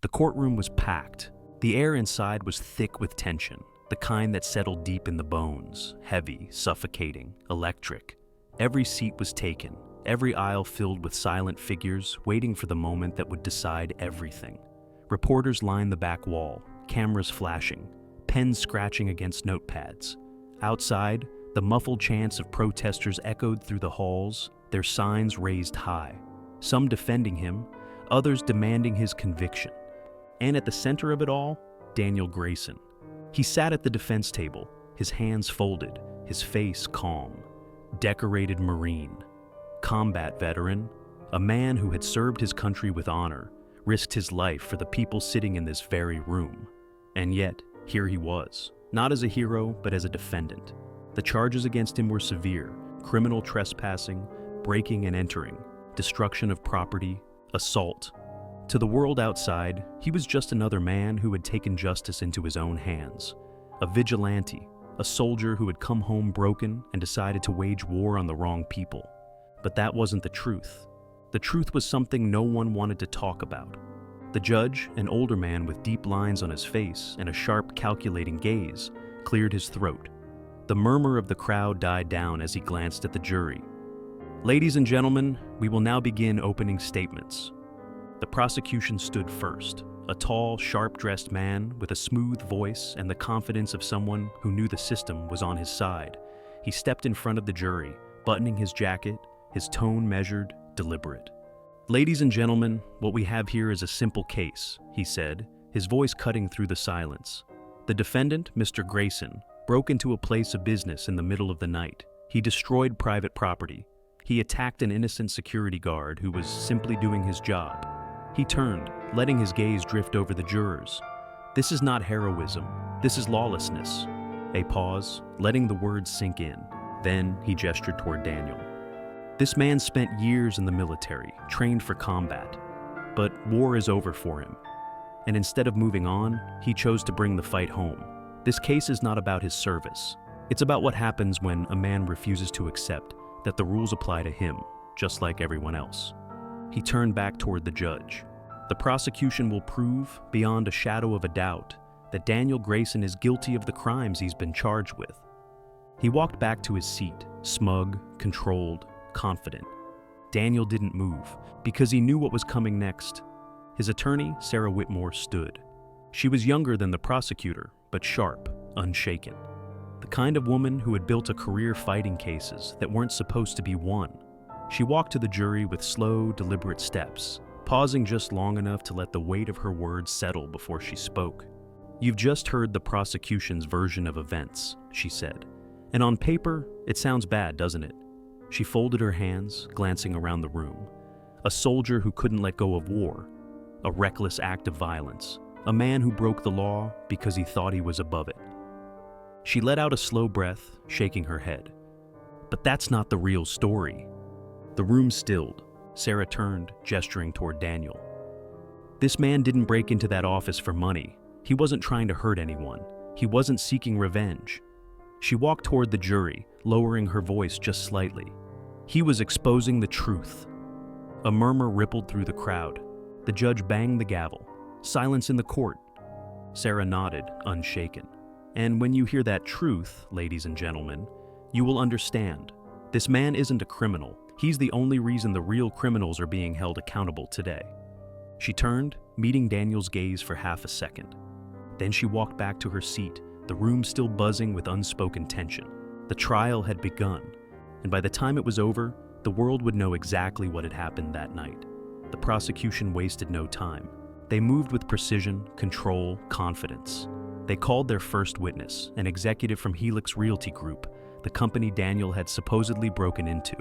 The courtroom was packed. The air inside was thick with tension, the kind that settled deep in the bones, heavy, suffocating, electric. Every seat was taken, every aisle filled with silent figures waiting for the moment that would decide everything. Reporters lined the back wall, cameras flashing, pens scratching against notepads. Outside, the muffled chants of protesters echoed through the halls, their signs raised high, some defending him, others demanding his conviction. And at the center of it all, Daniel Grayson. He sat at the defense table, his hands folded, his face calm. Decorated Marine, combat veteran, a man who had served his country with honor, risked his life for the people sitting in this very room. And yet, here he was, not as a hero, but as a defendant. The charges against him were severe: criminal trespassing, breaking and entering, destruction of property, assault. To the world outside, he was just another man who had taken justice into his own hands. A vigilante, a soldier who had come home broken and decided to wage war on the wrong people. But that wasn't the truth. The truth was something no one wanted to talk about. The judge, an older man with deep lines on his face and a sharp, calculating gaze, cleared his throat. The murmur of the crowd died down as he glanced at the jury. Ladies and gentlemen, we will now begin opening statements. The prosecution stood first, a tall, sharp-dressed man with a smooth voice and the confidence of someone who knew the system was on his side. He stepped in front of the jury, buttoning his jacket, his tone measured, deliberate. "Ladies and gentlemen, what we have here is a simple case," he said, his voice cutting through the silence. "The defendant, Mr. Grayson, broke into a place of business in the middle of the night. He destroyed private property. He attacked an innocent security guard who was simply doing his job. He turned, letting his gaze drift over the jurors. This is not heroism. This is lawlessness." A pause, letting the words sink in. Then he gestured toward Daniel. "This man spent years in the military, trained for combat. But war is over for him. And instead of moving on, he chose to bring the fight home. This case is not about his service. It's about what happens when a man refuses to accept that the rules apply to him, just like everyone else." He turned back toward the judge. "The prosecution will prove, beyond a shadow of a doubt, that Daniel Grayson is guilty of the crimes he's been charged with." He walked back to his seat, smug, controlled, confident. Daniel didn't move, because he knew what was coming next. His attorney, Sarah Whitmore, stood. She was younger than the prosecutor, but sharp, unshaken. The kind of woman who had built a career fighting cases that weren't supposed to be won. She walked to the jury with slow, deliberate steps, pausing just long enough to let the weight of her words settle before she spoke. "You've just heard the prosecution's version of events," she said. "And on paper, it sounds bad, doesn't it?" She folded her hands, glancing around the room. A soldier who couldn't let go of war. A reckless act of violence. A man who broke the law because he thought he was above it. She let out a slow breath, shaking her head. "But that's not the real story." The room stilled. Sarah turned, gesturing toward Daniel. "This man didn't break into that office for money. He wasn't trying to hurt anyone. He wasn't seeking revenge." She walked toward the jury, lowering her voice just slightly. "He was exposing the truth." A murmur rippled through the crowd. The judge banged the gavel. Silence in the court. Sarah nodded, unshaken. "And when you hear that truth, ladies and gentlemen, you will understand. This man isn't a criminal. He's the only reason the real criminals are being held accountable today." She turned, meeting Daniel's gaze for half a second. Then she walked back to her seat, the room still buzzing with unspoken tension. The trial had begun, and by the time it was over, the world would know exactly what had happened that night. The prosecution wasted no time. They moved with precision, control, confidence. They called their first witness, an executive from Helix Realty Group, the company Daniel had supposedly broken into.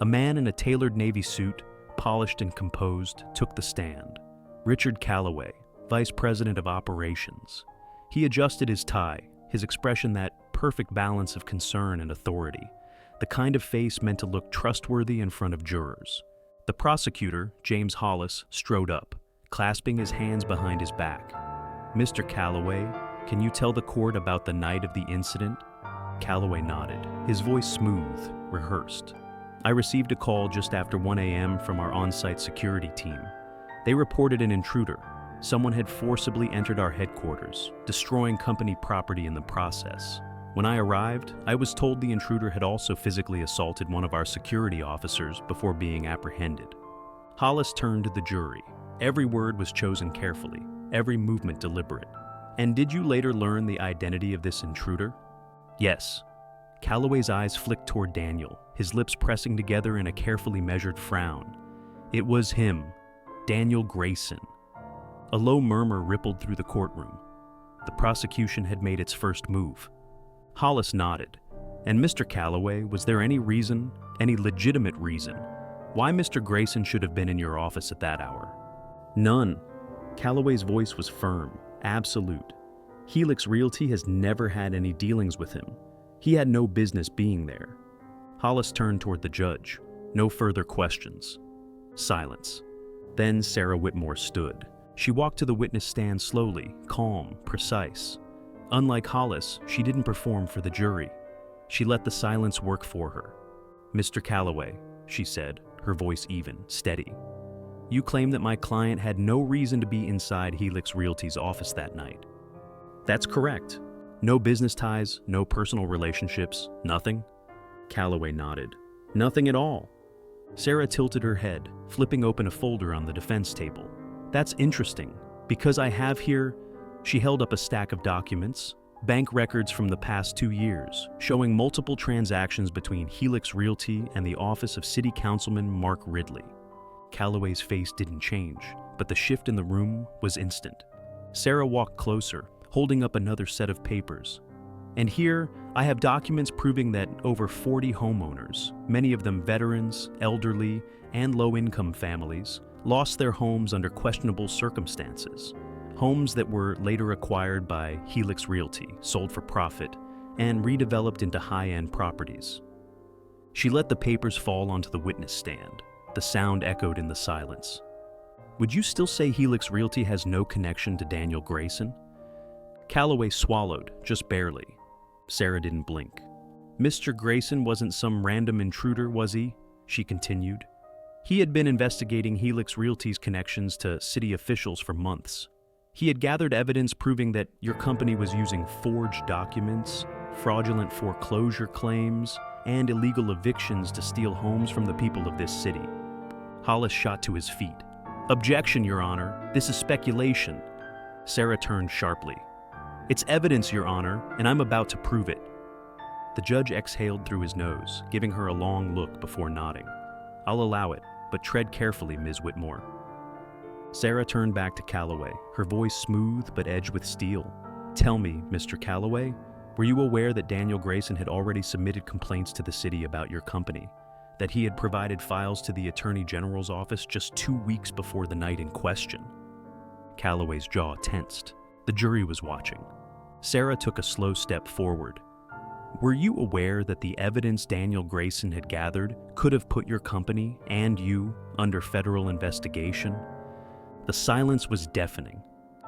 A man in a tailored navy suit, polished and composed, took the stand. Richard Calloway, Vice President of Operations. He adjusted his tie, his expression that perfect balance of concern and authority, the kind of face meant to look trustworthy in front of jurors. The prosecutor, James Hollis, strode up, clasping his hands behind his back. "Mr. Calloway, can you tell the court about the night of the incident?" Calloway nodded, his voice smooth, rehearsed. "I received a call just after 1 a.m. from our on-site security team. They reported an intruder, Someone had forcibly entered our headquarters, destroying company property in the process. When I arrived, I was told the intruder had also physically assaulted one of our security officers before being apprehended. Hollis turned to the jury. Every word was chosen carefully, every movement deliberate. And did you later learn the identity of this intruder? Yes. Calloway's eyes flicked toward Daniel, his lips pressing together in a carefully measured frown. It was him, Daniel Grayson. A low murmur rippled through the courtroom. The prosecution had made its first move. Hollis nodded. And Mr. Calloway, was there any reason, any legitimate reason, why Mr. Grayson should have been in your office at that hour? None. Calloway's voice was firm, absolute. Helix Realty has never had any dealings with him. He had no business being there. Hollis turned toward the judge. No further questions. Silence. Then Sarah Whitmore stood. She walked to the witness stand slowly, calm, precise. Unlike Hollis, she didn't perform for the jury. She let the silence work for her. Mr. Calloway, she said, her voice even, steady. You claim that my client had no reason to be inside Helix Realty's office that night. That's correct. No business ties, no personal relationships, nothing? Calloway nodded. Nothing at all. Sarah tilted her head, flipping open a folder on the defense table. That's interesting, because I have here, she held up a stack of documents, bank records from the past 2 years, showing multiple transactions between Helix Realty and the office of City Councilman Mark Ridley. Calloway's face didn't change, but the shift in the room was instant. Sarah walked closer, holding up another set of papers. And here, I have documents proving that over 40 homeowners, many of them veterans, elderly, and low-income families, lost their homes under questionable circumstances. Homes that were later acquired by Helix Realty, sold for profit, and redeveloped into high-end properties. She let the papers fall onto the witness stand. The sound echoed in the silence. Would you still say Helix Realty has no connection to Daniel Grayson? Calloway swallowed, just barely. Sarah didn't blink. Mr. Grayson wasn't some random intruder, was he? She continued. He had been investigating Helix Realty's connections to city officials for months. He had gathered evidence proving that your company was using forged documents, fraudulent foreclosure claims, and illegal evictions to steal homes from the people of this city. Hollis shot to his feet. Objection, Your Honor. This is speculation. Sarah turned sharply. It's evidence, Your Honor, and I'm about to prove it. The judge exhaled through his nose, giving her a long look before nodding. I'll allow it, but tread carefully, Ms. Whitmore. Sarah turned back to Calloway, her voice smooth but edged with steel. Tell me, Mr. Calloway, were you aware that Daniel Grayson had already submitted complaints to the city about your company? That he had provided files to the Attorney General's office just 2 weeks before the night in question? Calloway's jaw tensed. The jury was watching. Sarah took a slow step forward. Were you aware that the evidence Daniel Grayson had gathered could have put your company and you under federal investigation? The silence was deafening.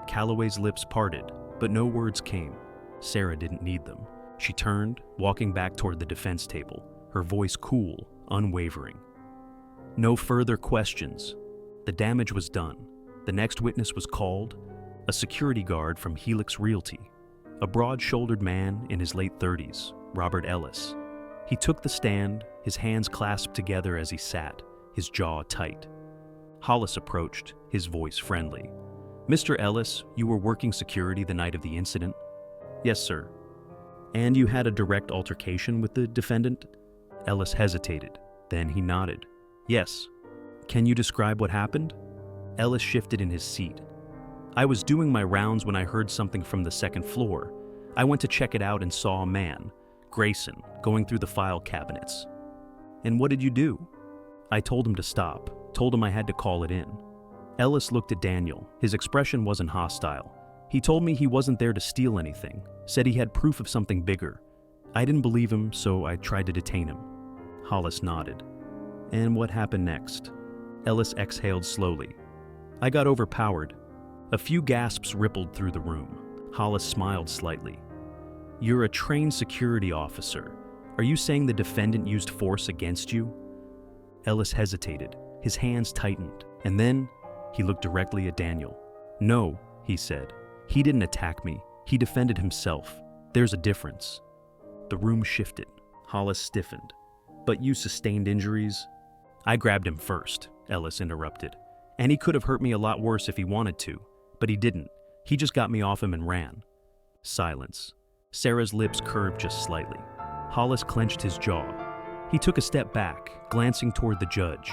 Calloway's lips parted, but no words came. Sarah didn't need them. She turned, walking back toward the defense table, her voice cool, unwavering. No further questions. The damage was done. The next witness was called, a security guard from Helix Realty, a broad-shouldered man in his late 30s, Robert Ellis. He took the stand, his hands clasped together as he sat, his jaw tight. Hollis approached, his voice friendly. Mr. Ellis, you were working security the night of the incident? Yes, sir. And you had a direct altercation with the defendant? Ellis hesitated. Then he nodded. Yes. Can you describe what happened? Ellis shifted in his seat. I was doing my rounds when I heard something from the second floor. I went to check it out and saw a man, Grayson, going through the file cabinets. And what did you do? I told him to stop, told him I had to call it in. Ellis looked at Daniel. His expression wasn't hostile. He told me he wasn't there to steal anything, said he had proof of something bigger. I didn't believe him, so I tried to detain him. Hollis nodded. And what happened next? Ellis exhaled slowly. I got overpowered. A few gasps rippled through the room. Hollis smiled slightly. You're a trained security officer. Are you saying the defendant used force against you? Ellis hesitated. His hands tightened, and then he looked directly at Daniel. "No," he said. "He didn't attack me. He defended himself. There's a difference." The room shifted. Hollis stiffened. "But you sustained injuries?" "I grabbed him first," Ellis interrupted. "And he could have hurt me a lot worse if he wanted to. But he didn't. He just got me off him and ran." Silence. Sarah's lips curved just slightly. Hollis clenched his jaw. He took a step back, glancing toward the judge.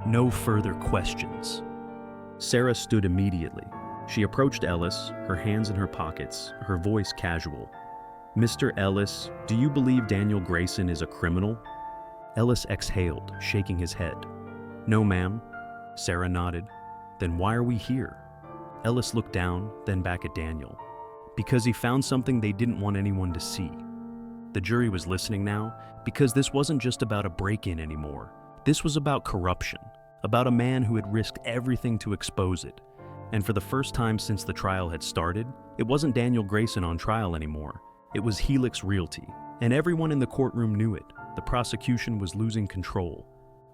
"No further questions." Sarah stood immediately. She approached Ellis, her hands in her pockets, her voice casual. "Mr. Ellis, do you believe Daniel Grayson is a criminal?" Ellis exhaled, shaking his head. "No, ma'am." Sarah nodded. "Then why are we here?" Ellis looked down, then back at Daniel. "Because he found something they didn't want anyone to see." The jury was listening now, because this wasn't just about a break-in anymore. This was about corruption, about a man who had risked everything to expose it. And for the first time since the trial had started, it wasn't Daniel Grayson on trial anymore. It was Helix Realty, and everyone in the courtroom knew it. The prosecution was losing control.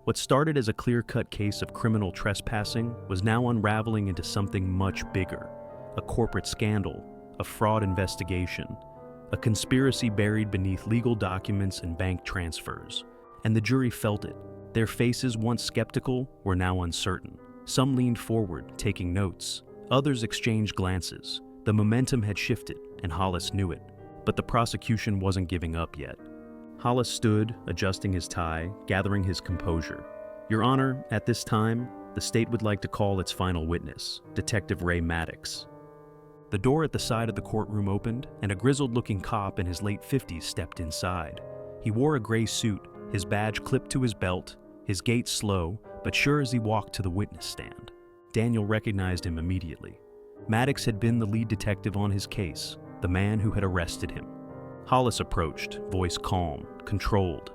What started as a clear-cut case of criminal trespassing was now unraveling into something much bigger. A corporate scandal, a fraud investigation, a conspiracy buried beneath legal documents and bank transfers. And the jury felt it. Their faces, once skeptical, were now uncertain. Some leaned forward, taking notes. Others exchanged glances. The momentum had shifted, and Hollis knew it. But the prosecution wasn't giving up yet. Hollis stood, adjusting his tie, gathering his composure. "Your Honor, at this time, the state would like to call its final witness, Detective Ray Maddox." The door at the side of the courtroom opened, and a grizzled-looking cop in his late 50s stepped inside. He wore a gray suit, his badge clipped to his belt, his gait slow, but sure as he walked to the witness stand. Daniel recognized him immediately. Maddox had been the lead detective on his case, the man who had arrested him. Hollis approached, voice calm, controlled.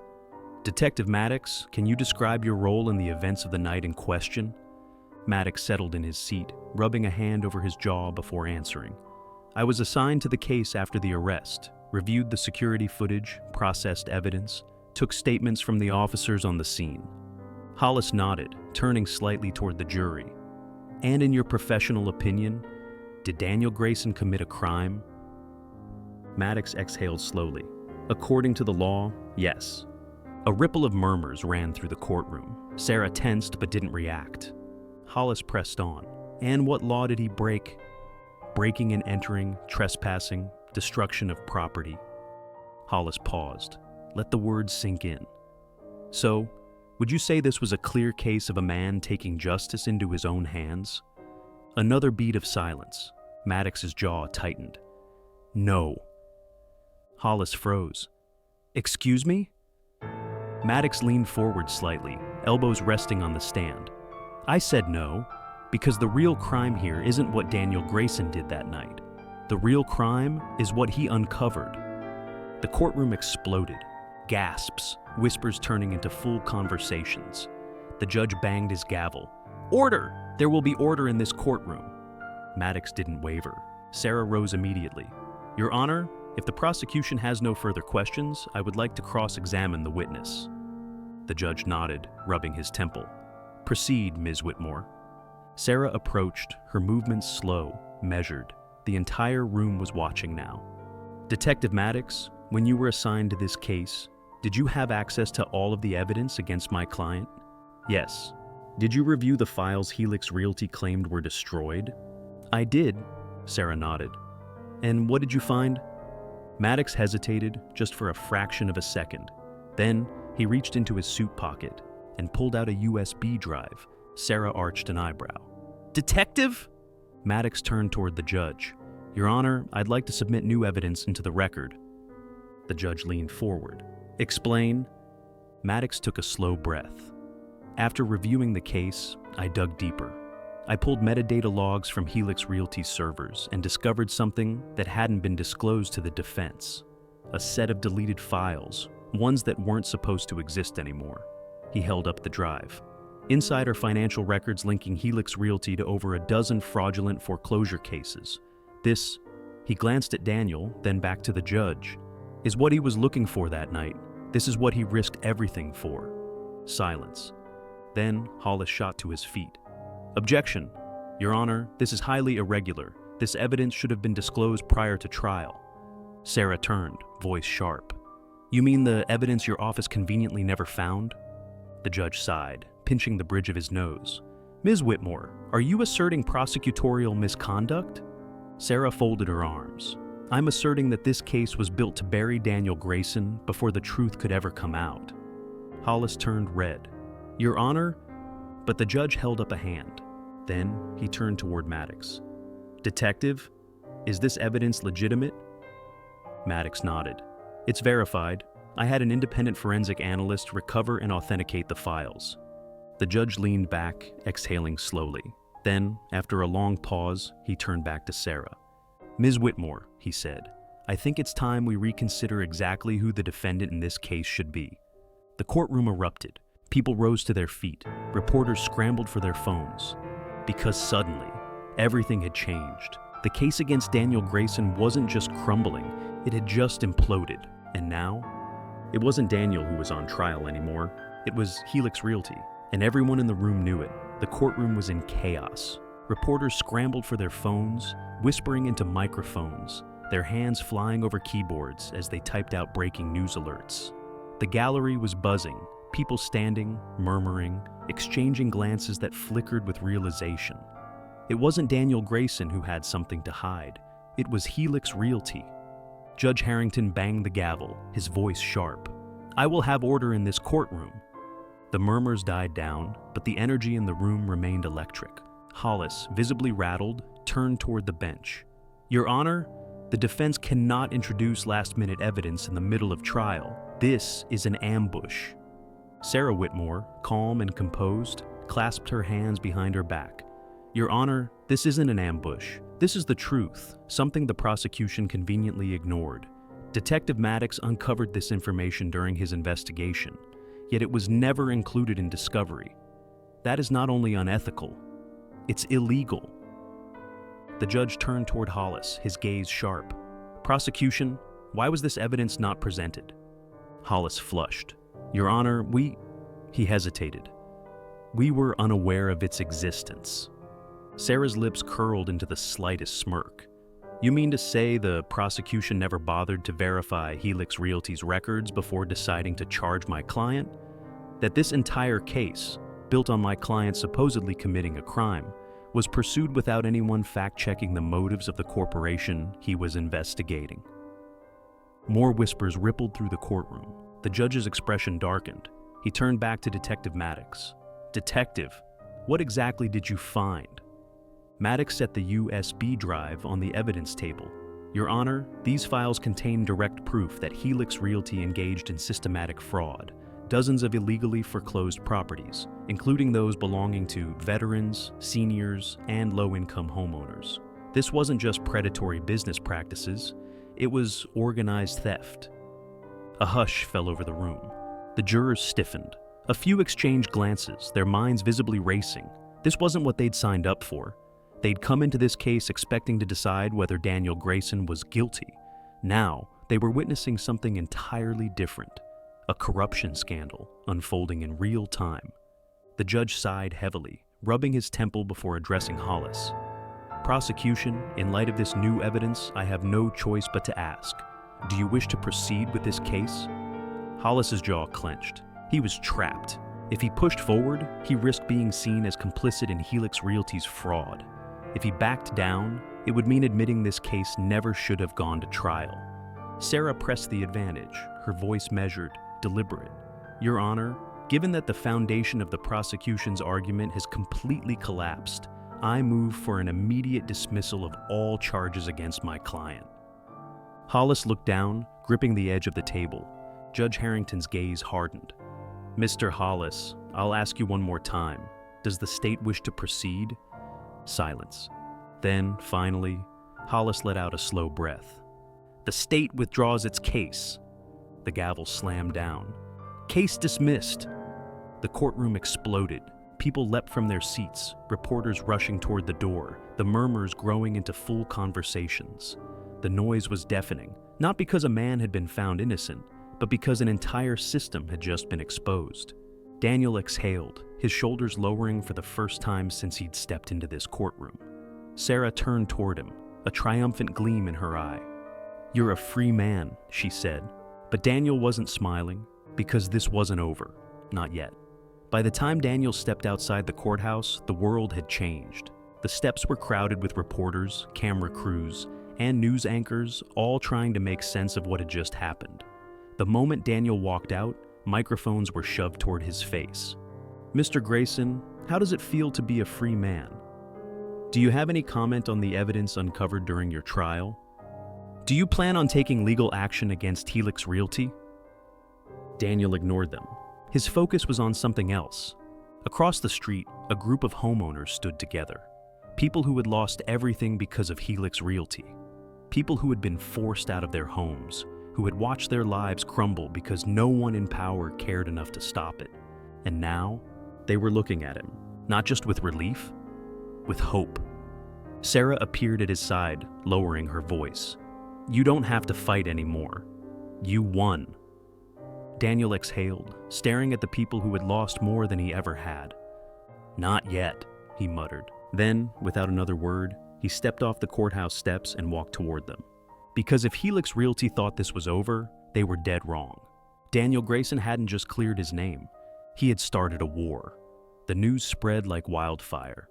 "Detective Maddox, can you describe your role in the events of the night in question?" Maddox settled in his seat, rubbing a hand over his jaw before answering. "I was assigned to the case after the arrest, reviewed the security footage, processed evidence, took statements from the officers on the scene." Hollis nodded, turning slightly toward the jury. "And in your professional opinion, did Daniel Grayson commit a crime?" Maddox exhaled slowly. "According to the law, yes." A ripple of murmurs ran through the courtroom. Sarah tensed but didn't react. Hollis pressed on. "And what law did he break?" "Breaking and entering, trespassing, destruction of property." Hollis paused. Let the words sink in. "So, would you say this was a clear case of a man taking justice into his own hands?" Another beat of silence. Maddox's jaw tightened. "No." Hollis froze. "Excuse me?" Maddox leaned forward slightly, elbows resting on the stand. "I said no, because the real crime here isn't what Daniel Grayson did that night. The real crime is what he uncovered." The courtroom exploded. Gasps, whispers turning into full conversations. The judge banged his gavel. "Order! There will be order in this courtroom." Maddox didn't waver. Sarah rose immediately. "Your Honor, if the prosecution has no further questions, I would like to cross-examine the witness." The judge nodded, rubbing his temple. "Proceed, Ms. Whitmore." Sarah approached, her movements slow, measured. The entire room was watching now. "Detective Maddox, when you were assigned to this case, did you have access to all of the evidence against my client?" "Yes." "Did you review the files Helix Realty claimed were destroyed?" "I did," Sarah nodded. "And what did you find?" Maddox hesitated, just for a fraction of a second. Then, he reached into his suit pocket and pulled out a USB drive. Sarah arched an eyebrow. "Detective?" Maddox turned toward the judge. "Your Honor, I'd like to submit new evidence into the record." The judge leaned forward. "Explain." Maddox took a slow breath. "After reviewing the case, I dug deeper. I pulled metadata logs from Helix Realty's servers and discovered something that hadn't been disclosed to the defense. A set of deleted files, ones that weren't supposed to exist anymore." He held up the drive. "Inside are financial records linking Helix Realty to over a dozen fraudulent foreclosure cases. This," he glanced at Daniel, then back to the judge, "is what he was looking for that night. This is what he risked everything for." Silence. Then Hollis shot to his feet. "Objection." Your Honor, this is highly irregular. This evidence should have been disclosed prior to trial. Sarah turned, voice sharp. You mean the evidence your office conveniently never found? The judge sighed, pinching the bridge of his nose. Ms. Whitmore, are you asserting prosecutorial misconduct? Sarah folded her arms. I'm asserting that this case was built to bury Daniel Grayson before the truth could ever come out. Hollis turned red. Your Honor? But the judge held up a hand. Then he turned toward Maddox. Detective, is this evidence legitimate? Maddox nodded. It's verified. I had an independent forensic analyst recover and authenticate the files. The judge leaned back, exhaling slowly. Then, after a long pause, he turned back to Sarah. Ms. Whitmore, he said, I think it's time we reconsider exactly who the defendant in this case should be. The courtroom erupted. People rose to their feet. Reporters scrambled for their phones. Because suddenly, everything had changed. The case against Daniel Grayson wasn't just crumbling, it had just imploded. And now, it wasn't Daniel who was on trial anymore. It was Helix Realty. And everyone in the room knew it. The courtroom was in chaos. Reporters scrambled for their phones, whispering into microphones, their hands flying over keyboards as they typed out breaking news alerts. The gallery was buzzing, people standing, murmuring, exchanging glances that flickered with realization. It wasn't Daniel Grayson who had something to hide. It was Helix Realty. Judge Harrington banged the gavel, his voice sharp. I will have order in this courtroom. The murmurs died down, but the energy in the room remained electric. Hollis, visibly rattled, turned toward the bench. Your Honor, the defense cannot introduce last-minute evidence in the middle of trial. This is an ambush. Sarah Whitmore, calm and composed, clasped her hands behind her back. Your Honor, this isn't an ambush. This is the truth, something the prosecution conveniently ignored. Detective Maddox uncovered this information during his investigation, yet it was never included in discovery. That is not only unethical, it's illegal. The judge turned toward Hollis, his gaze sharp. Prosecution, why was this evidence not presented? Hollis flushed. Your Honor, He hesitated. We were unaware of its existence. Sarah's lips curled into the slightest smirk. You mean to say the prosecution never bothered to verify Helix Realty's records before deciding to charge my client? That this entire case, built on my client supposedly committing a crime, was pursued without anyone fact-checking the motives of the corporation he was investigating. More whispers rippled through the courtroom. The judge's expression darkened. He turned back to Detective Maddox. Detective, what exactly did you find? Maddox set the USB drive on the evidence table. Your Honor, these files contain direct proof that Helix Realty engaged in systematic fraud, dozens of illegally foreclosed properties, including those belonging to veterans, seniors, and low-income homeowners. This wasn't just predatory business practices, it was organized theft. A hush fell over the room. The jurors stiffened. A few exchanged glances, their minds visibly racing. This wasn't what they'd signed up for. They'd come into this case expecting to decide whether Daniel Grayson was guilty. Now, they were witnessing something entirely different. A corruption scandal unfolding in real time. The judge sighed heavily, rubbing his temple before addressing Hollis. Prosecution, in light of this new evidence, I have no choice but to ask, do you wish to proceed with this case? Hollis's jaw clenched. He was trapped. If he pushed forward, he risked being seen as complicit in Helix Realty's fraud. If he backed down, it would mean admitting this case never should have gone to trial. Sarah pressed the advantage, her voice measured, deliberate. Your Honor, given that the foundation of the prosecution's argument has completely collapsed, I move for an immediate dismissal of all charges against my client. Hollis looked down, gripping the edge of the table. Judge Harrington's gaze hardened. Mr. Hollis, I'll ask you one more time. Does the state wish to proceed? Silence. Then, finally, Hollis let out a slow breath. The state withdraws its case. The gavel slammed down. Case dismissed. The courtroom exploded. People leapt from their seats, reporters rushing toward the door, the murmurs growing into full conversations. The noise was deafening, not because a man had been found innocent, but because an entire system had just been exposed. Daniel exhaled, his shoulders lowering for the first time since he'd stepped into this courtroom. Sarah turned toward him, a triumphant gleam in her eye. "You're a free man," she said. But Daniel wasn't smiling, because this wasn't over. Not yet. By the time Daniel stepped outside the courthouse, the world had changed. The steps were crowded with reporters, camera crews, and news anchors, all trying to make sense of what had just happened. The moment Daniel walked out, microphones were shoved toward his face. "Mr. Grayson, how does it feel to be a free man? Do you have any comment on the evidence uncovered during your trial? Do you plan on taking legal action against Helix Realty?" Daniel ignored them. His focus was on something else. Across the street, a group of homeowners stood together. People who had lost everything because of Helix Realty. People who had been forced out of their homes, who had watched their lives crumble because no one in power cared enough to stop it. And now, they were looking at him, not just with relief, with hope. Sarah appeared at his side, lowering her voice. "You don't have to fight anymore. You won." Daniel exhaled, staring at the people who had lost more than he ever had. "Not yet," he muttered. Then, without another word, he stepped off the courthouse steps and walked toward them. Because if Helix Realty thought this was over, they were dead wrong. Daniel Grayson hadn't just cleared his name. He had started a war. The news spread like wildfire.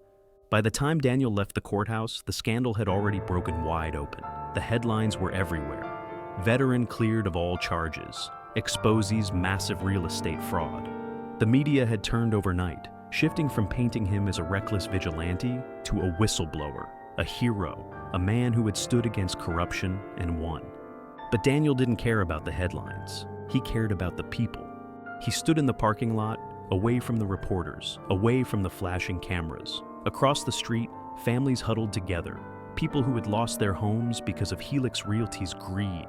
By the time Daniel left the courthouse, the scandal had already broken wide open. The headlines were everywhere. Veteran cleared of all charges. Exposes massive real estate fraud. The media had turned overnight, shifting from painting him as a reckless vigilante to a whistleblower, a hero, a man who had stood against corruption and won. But Daniel didn't care about the headlines. He cared about the people. He stood in the parking lot, away from the reporters, away from the flashing cameras. Across the street, families huddled together, people who had lost their homes because of Helix Realty's greed.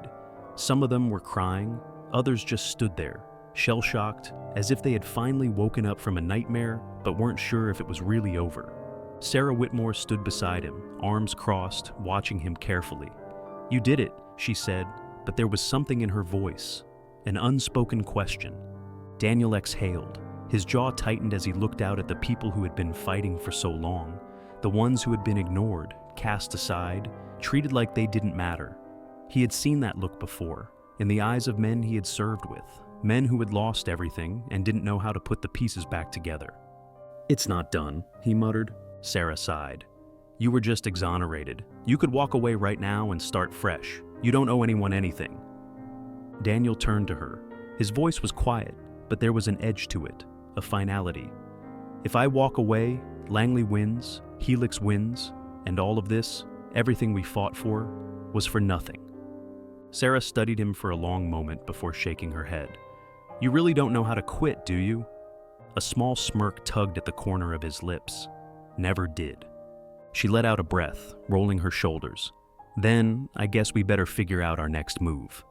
Some of them were crying, others just stood there, shell-shocked, as if they had finally woken up from a nightmare but weren't sure if it was really over. Sarah Whitmore stood beside him, arms crossed, watching him carefully. "You did it," she said, but there was something in her voice, an unspoken question. Daniel exhaled. His jaw tightened as he looked out at the people who had been fighting for so long, the ones who had been ignored, cast aside, treated like they didn't matter. He had seen that look before, in the eyes of men he had served with, men who had lost everything and didn't know how to put the pieces back together. "It's not done," he muttered. Sarah sighed. "You were just exonerated. You could walk away right now and start fresh. You don't owe anyone anything." Daniel turned to her. His voice was quiet, but there was an edge to it, a finality. "If I walk away, Langley wins, Helix wins, and all of this, everything we fought for, was for nothing." Sarah studied him for a long moment before shaking her head. "You really don't know how to quit, do you?" A small smirk tugged at the corner of his lips. "Never did." She let out a breath, rolling her shoulders. "Then, I guess we better figure out our next move."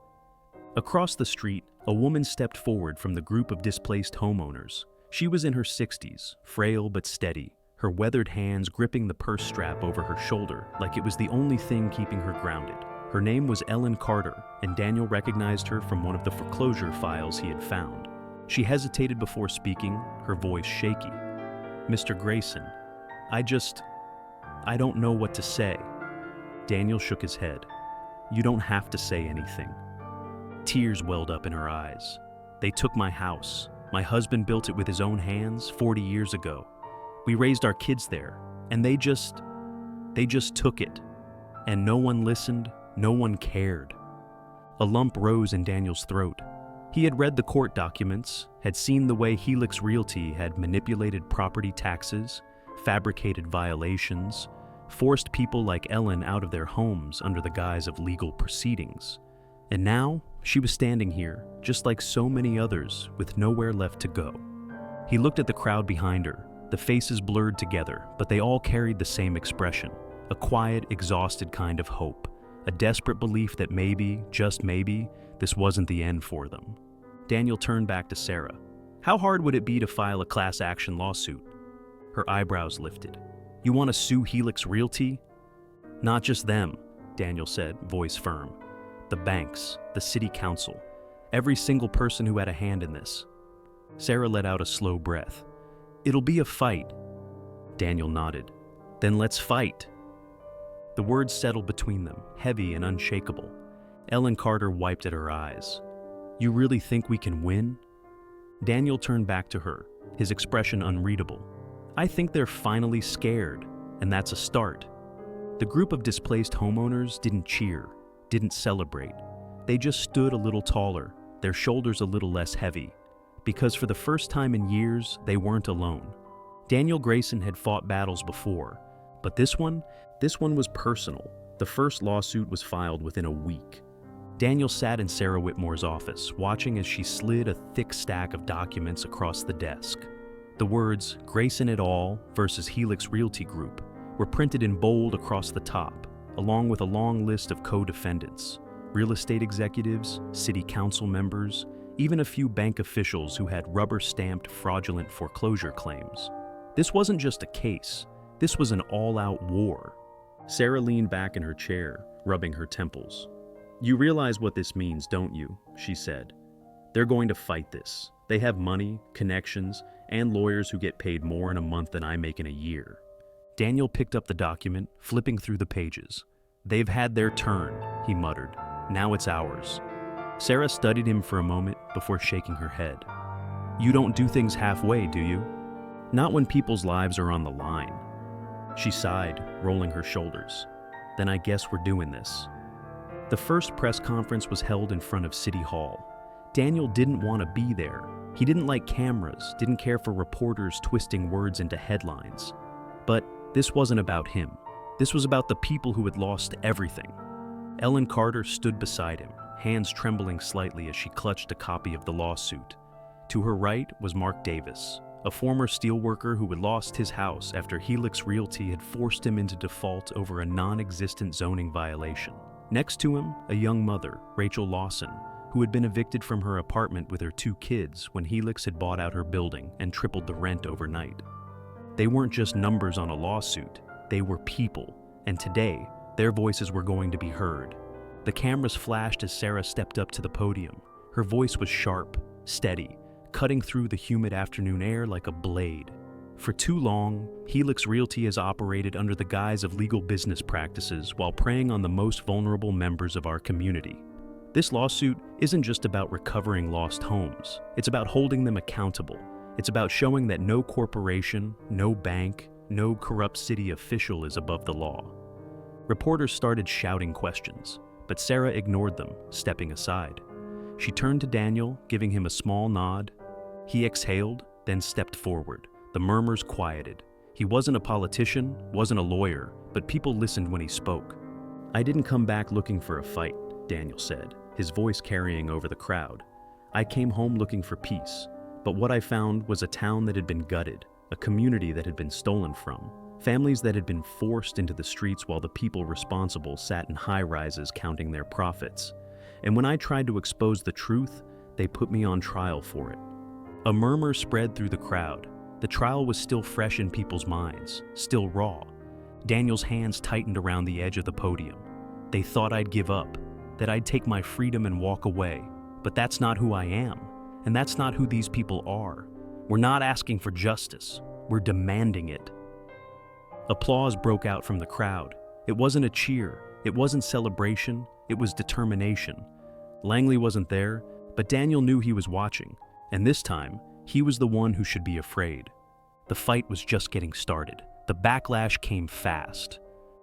Across the street, a woman stepped forward from the group of displaced homeowners. She was in her 60s, frail but steady, her weathered hands gripping the purse strap over her shoulder like it was the only thing keeping her grounded. Her name was Ellen Carter, and Daniel recognized her from one of the foreclosure files he had found. She hesitated before speaking, her voice shaky. "Mr. Grayson, I don't know what to say." Daniel shook his head. "You don't have to say anything." Tears welled up in her eyes. "They took my house. My husband built it with his own hands 40 years ago. We raised our kids there, and they just took it. And no one listened, no one cared." A lump rose in Daniel's throat. He had read the court documents, had seen the way Helix Realty had manipulated property taxes, fabricated violations, forced people like Ellen out of their homes under the guise of legal proceedings. And now, she was standing here, just like so many others, with nowhere left to go. He looked at the crowd behind her, the faces blurred together, but they all carried the same expression, a quiet, exhausted kind of hope, a desperate belief that maybe, just maybe, this wasn't the end for them. Daniel turned back to Sarah. "How hard would it be to file a class action lawsuit?" Her eyebrows lifted. "You want to sue Helix Realty?" "Not just them," Daniel said, voice firm. "The banks, the city council, every single person who had a hand in this." Sarah let out a slow breath. "It'll be a fight." Daniel nodded. "Then let's fight." The words settled between them, heavy and unshakable. Ellen Carter wiped at her eyes. "You really think we can win?" Daniel turned back to her, his expression unreadable. "I think they're finally scared, and that's a start." The group of displaced homeowners didn't cheer, didn't celebrate. They just stood a little taller, their shoulders a little less heavy, because for the first time in years, they weren't alone. Daniel Grayson had fought battles before, but this one was personal. The first lawsuit was filed within a week. Daniel sat in Sarah Whitmore's office, watching as she slid a thick stack of documents across the desk. The words Grayson et al. Versus Helix Realty Group were printed in bold across the top, along with a long list of co-defendants, real estate executives, city council members, even a few bank officials who had rubber-stamped fraudulent foreclosure claims. This wasn't just a case, this was an all-out war. Sarah leaned back in her chair, rubbing her temples. "You realize what this means, don't you?" she said. "They're going to fight this. They have money, connections, and lawyers who get paid more in a month than I make in a year." Daniel picked up the document, flipping through the pages. "They've had their turn," he muttered. "Now it's ours." Sarah studied him for a moment before shaking her head. "You don't do things halfway, do you? Not when people's lives are on the line." She sighed, rolling her shoulders. "Then I guess we're doing this." The first press conference was held in front of City Hall. Daniel didn't want to be there. He didn't like cameras, didn't care for reporters twisting words into headlines. But this wasn't about him. This was about the people who had lost everything. Ellen Carter stood beside him, hands trembling slightly as she clutched a copy of the lawsuit. To her right was Mark Davis, a former steelworker who had lost his house after Helix Realty had forced him into default over a non-existent zoning violation. Next to him, a young mother, Rachel Lawson, who had been evicted from her apartment with her 2 kids when Helix had bought out her building and tripled the rent overnight. They weren't just numbers on a lawsuit, they were people, and today, their voices were going to be heard. The cameras flashed as Sarah stepped up to the podium. Her voice was sharp, steady, cutting through the humid afternoon air like a blade. For too long, Helix Realty has operated under the guise of legal business practices while preying on the most vulnerable members of our community. This lawsuit isn't just about recovering lost homes. It's about holding them accountable. It's about showing that no corporation, no bank, no corrupt city official is above the law. Reporters started shouting questions, but Sarah ignored them, stepping aside. She turned to Daniel, giving him a small nod. He exhaled, then stepped forward. The murmurs quieted. He wasn't a politician, wasn't a lawyer, but people listened when he spoke. "I didn't come back looking for a fight," Daniel said, his voice carrying over the crowd. "I came home looking for peace, but what I found was a town that had been gutted, a community that had been stolen from, families that had been forced into the streets while the people responsible sat in high-rises counting their profits. And when I tried to expose the truth, they put me on trial for it." A murmur spread through the crowd. The trial was still fresh in people's minds, still raw. Daniel's hands tightened around the edge of the podium. "They thought I'd give up, that I'd take my freedom and walk away. But that's not who I am, and that's not who these people are. We're not asking for justice, we're demanding it." Applause broke out from the crowd. It wasn't a cheer, it wasn't celebration, it was determination. Langley wasn't there, but Daniel knew he was watching, and this time, he was the one who should be afraid. The fight was just getting started. The backlash came fast.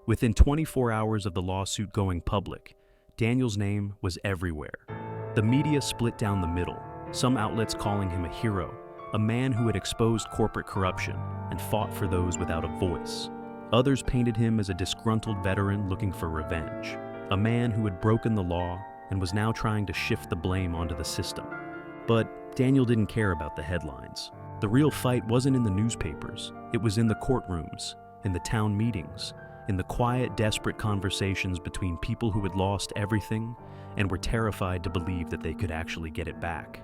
Within 24 hours of the lawsuit going public, Daniel's name was everywhere. The media split down the middle, some outlets calling him a hero, a man who had exposed corporate corruption and fought for those without a voice. Others painted him as a disgruntled veteran looking for revenge, a man who had broken the law and was now trying to shift the blame onto the system. But Daniel didn't care about the headlines. The real fight wasn't in the newspapers. It was in the courtrooms, in the town meetings, in the quiet, desperate conversations between people who had lost everything and were terrified to believe that they could actually get it back.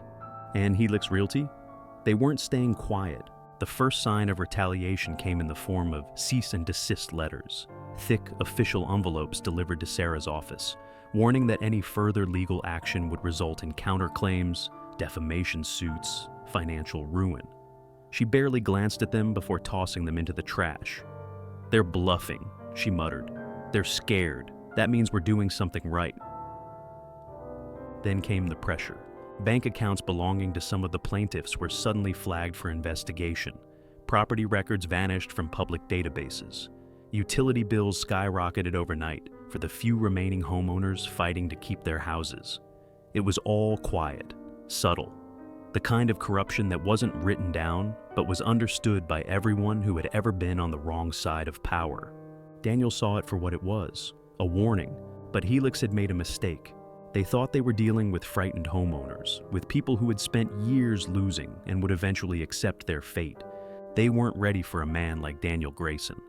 And Helix Realty? They weren't staying quiet. The first sign of retaliation came in the form of cease and desist letters, thick official envelopes delivered to Sarah's office, warning that any further legal action would result in counterclaims, defamation suits, financial ruin. She barely glanced at them before tossing them into the trash. "They're bluffing," she muttered. "They're scared. That means we're doing something right." Then came the pressure. Bank accounts belonging to some of the plaintiffs were suddenly flagged for investigation. Property records vanished from public databases. Utility bills skyrocketed overnight for the few remaining homeowners fighting to keep their houses. It was all quiet, subtle, the kind of corruption that wasn't written down but was understood by everyone who had ever been on the wrong side of power. Daniel saw it for what it was, a warning, but Helix had made a mistake. They thought they were dealing with frightened homeowners, with people who had spent years losing and would eventually accept their fate. They weren't ready for a man like Daniel Grayson.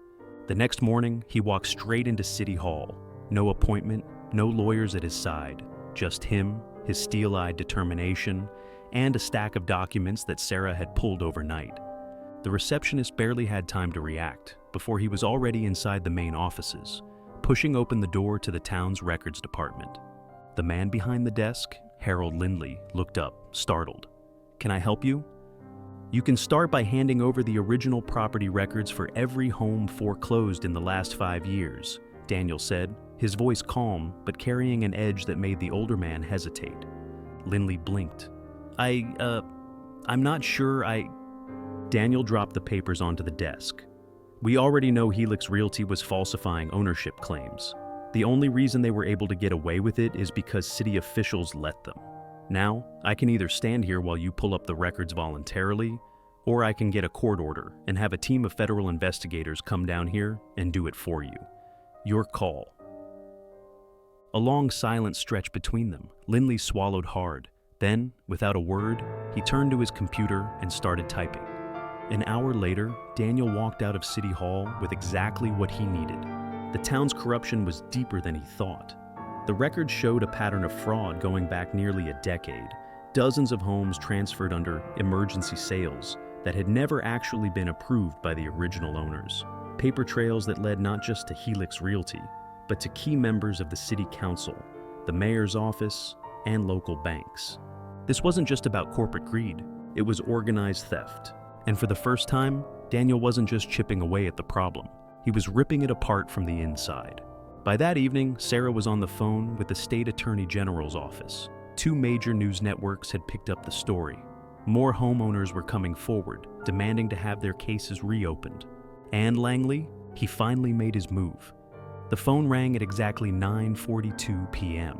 The next morning, he walked straight into City Hall. No appointment, no lawyers at his side, just him, his steel-eyed determination, and a stack of documents that Sarah had pulled overnight. The receptionist barely had time to react before he was already inside the main offices, pushing open the door to the town's records department. The man behind the desk, Harold Lindley, looked up, startled. "Can I help you?" "You can start by handing over the original property records for every home foreclosed in the last 5 years, Daniel said, his voice calm but carrying an edge that made the older man hesitate. Lindley blinked. I'm not sure Daniel dropped the papers onto the desk. "We already know Helix Realty was falsifying ownership claims. The only reason they were able to get away with it is because city officials let them. Now, I can either stand here while you pull up the records voluntarily, or I can get a court order and have a team of federal investigators come down here and do it for you. Your call." A long silence stretched between them. Lindley swallowed hard. Then, without a word, he turned to his computer and started typing. An hour later, Daniel walked out of City Hall with exactly what he needed. The town's corruption was deeper than he thought. The records showed a pattern of fraud going back nearly a decade. Dozens of homes transferred under emergency sales that had never actually been approved by the original owners. Paper trails that led not just to Helix Realty, but to key members of the city council, the mayor's office, and local banks. This wasn't just about corporate greed, it was organized theft. And for the first time, Daniel wasn't just chipping away at the problem. He was ripping it apart from the inside. By that evening, Sarah was on the phone with the state attorney general's office. 2 major news networks had picked up the story. More homeowners were coming forward, demanding to have their cases reopened. And Langley, he finally made his move. The phone rang at exactly 9:42 p.m.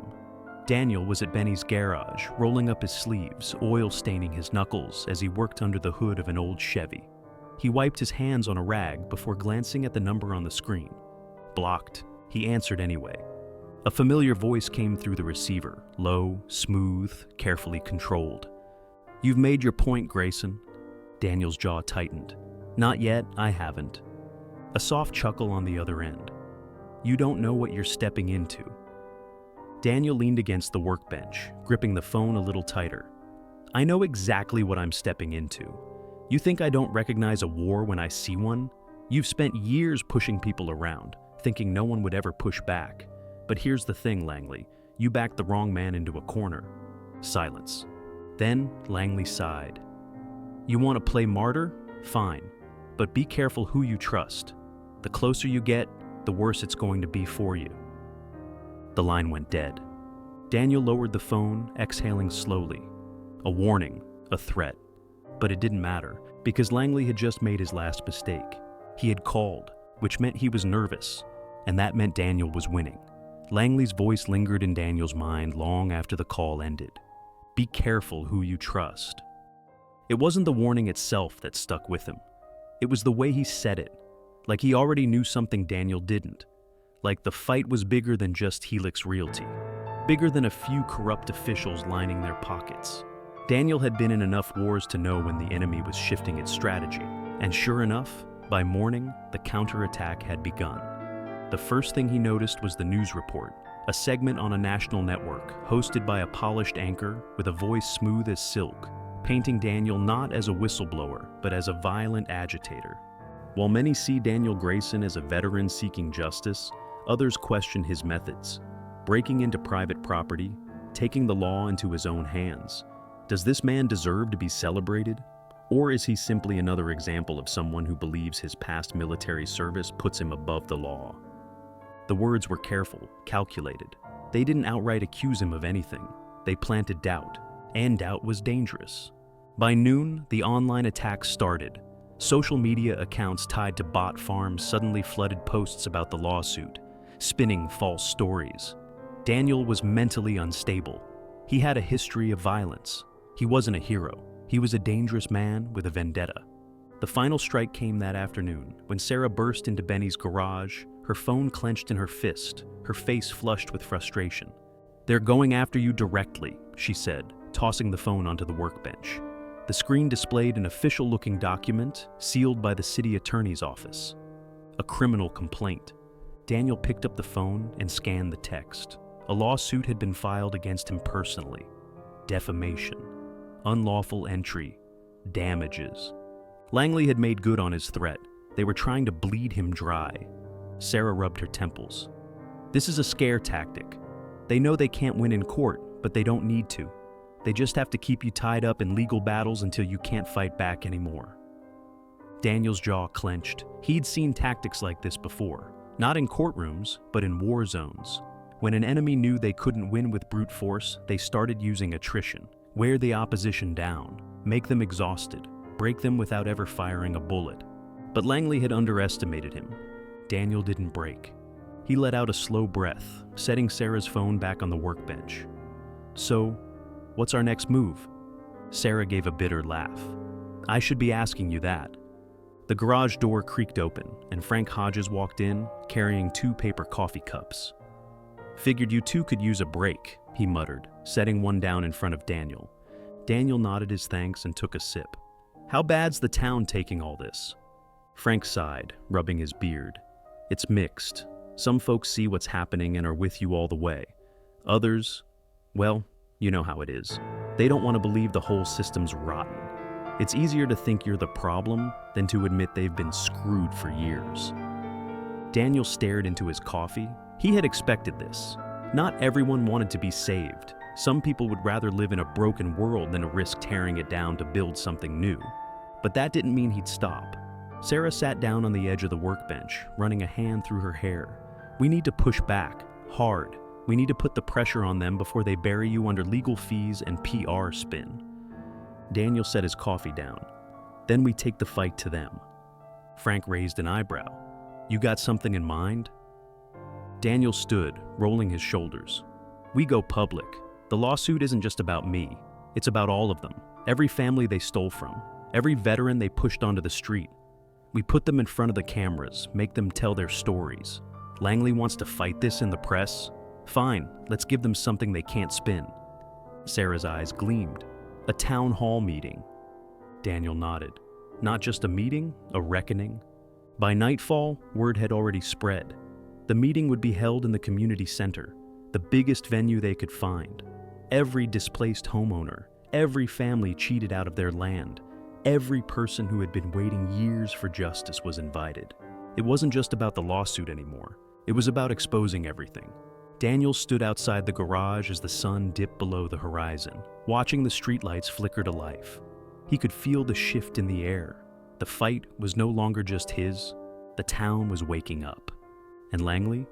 Daniel was at Benny's garage, rolling up his sleeves, oil staining his knuckles as he worked under the hood of an old Chevy. He wiped his hands on a rag before glancing at the number on the screen. Blocked. He answered anyway. A familiar voice came through the receiver, low, smooth, carefully controlled. "You've made your point, Grayson." Daniel's jaw tightened. "Not yet, I haven't." A soft chuckle on the other end. "You don't know what you're stepping into." Daniel leaned against the workbench, gripping the phone a little tighter. "I know exactly what I'm stepping into. You think I don't recognize a war when I see one? You've spent years pushing people around, thinking no one would ever push back. But here's the thing, Langley. You backed the wrong man into a corner." Silence. Then Langley sighed. "You want to play martyr? Fine. But be careful who you trust. The closer you get, the worse it's going to be for you." The line went dead. Daniel lowered the phone, exhaling slowly. A warning, a threat. But it didn't matter, because Langley had just made his last mistake. He had called, which meant he was nervous, and that meant Daniel was winning. Langley's voice lingered in Daniel's mind long after the call ended. Be careful who you trust. It wasn't the warning itself that stuck with him. It was the way he said it, like he already knew something Daniel didn't. Like the fight was bigger than just Helix Realty, bigger than a few corrupt officials lining their pockets. Daniel had been in enough wars to know when the enemy was shifting its strategy, and sure enough, by morning, the counterattack had begun. The first thing he noticed was the news report, a segment on a national network, hosted by a polished anchor with a voice smooth as silk, painting Daniel not as a whistleblower, but as a violent agitator. While many see Daniel Grayson as a veteran seeking justice, others question his methods, breaking into private property, taking the law into his own hands. Does this man deserve to be celebrated? Or is he simply another example of someone who believes his past military service puts him above the law? The words were careful, calculated. They didn't outright accuse him of anything. They planted doubt, and doubt was dangerous. By noon, the online attacks started. Social media accounts tied to bot farms suddenly flooded posts about the lawsuit, spinning false stories. Daniel was mentally unstable. He had a history of violence. He wasn't a hero. He was a dangerous man with a vendetta. The final strike came that afternoon, when Sarah burst into Benny's garage, her phone clenched in her fist, her face flushed with frustration. "They're going after you directly," she said, tossing the phone onto the workbench. The screen displayed an official-looking document sealed by the city attorney's office. A criminal complaint. Daniel picked up the phone and scanned the text. A lawsuit had been filed against him personally. Defamation. Unlawful entry. Damages. Langley had made good on his threat. They were trying to bleed him dry. Sarah rubbed her temples. This is a scare tactic. They know they can't win in court, but they don't need to. They just have to keep you tied up in legal battles until you can't fight back anymore. Daniel's jaw clenched. He'd seen tactics like this before. Not in courtrooms, but in war zones. When an enemy knew they couldn't win with brute force, they started using attrition. Wear the opposition down, make them exhausted, break them without ever firing a bullet. But Langley had underestimated him. Daniel didn't break. He let out a slow breath, setting Sarah's phone back on the workbench. "So, what's our next move?" Sarah gave a bitter laugh. "I should be asking you that." The garage door creaked open, and Frank Hodges walked in, carrying 2 paper coffee cups. "Figured you two could use a break," he muttered, setting one down in front of Daniel. Daniel nodded his thanks and took a sip. "How bad's the town taking all this?" Frank sighed, rubbing his beard. "It's mixed. Some folks see what's happening and are with you all the way. Others, well, you know how it is. They don't want to believe the whole system's rotten. It's easier to think you're the problem than to admit they've been screwed for years." Daniel stared into his coffee. He had expected this. Not everyone wanted to be saved. Some people would rather live in a broken world than to risk tearing it down to build something new. But that didn't mean he'd stop. Sarah sat down on the edge of the workbench, running a hand through her hair. "We need to push back, hard. We need to put the pressure on them before they bury you under legal fees and PR spin." Daniel set his coffee down. "Then we take the fight to them." Frank raised an eyebrow. "You got something in mind?" Daniel stood, rolling his shoulders. "We go public. The lawsuit isn't just about me. It's about all of them. Every family they stole from. Every veteran they pushed onto the street. We put them in front of the cameras, make them tell their stories. Langley wants to fight this in the press? Fine, let's give them something they can't spin." Sarah's eyes gleamed. "A town hall meeting." Daniel nodded. Not just a meeting, a reckoning. By nightfall, word had already spread. The meeting would be held in the community center, the biggest venue they could find. Every displaced homeowner, every family cheated out of their land, every person who had been waiting years for justice was invited. It wasn't just about the lawsuit anymore. It was about exposing everything. Daniel stood outside the garage as the sun dipped below the horizon, watching the streetlights flicker to life. He could feel the shift in the air. The fight was no longer just his. The town was waking up. And Langley?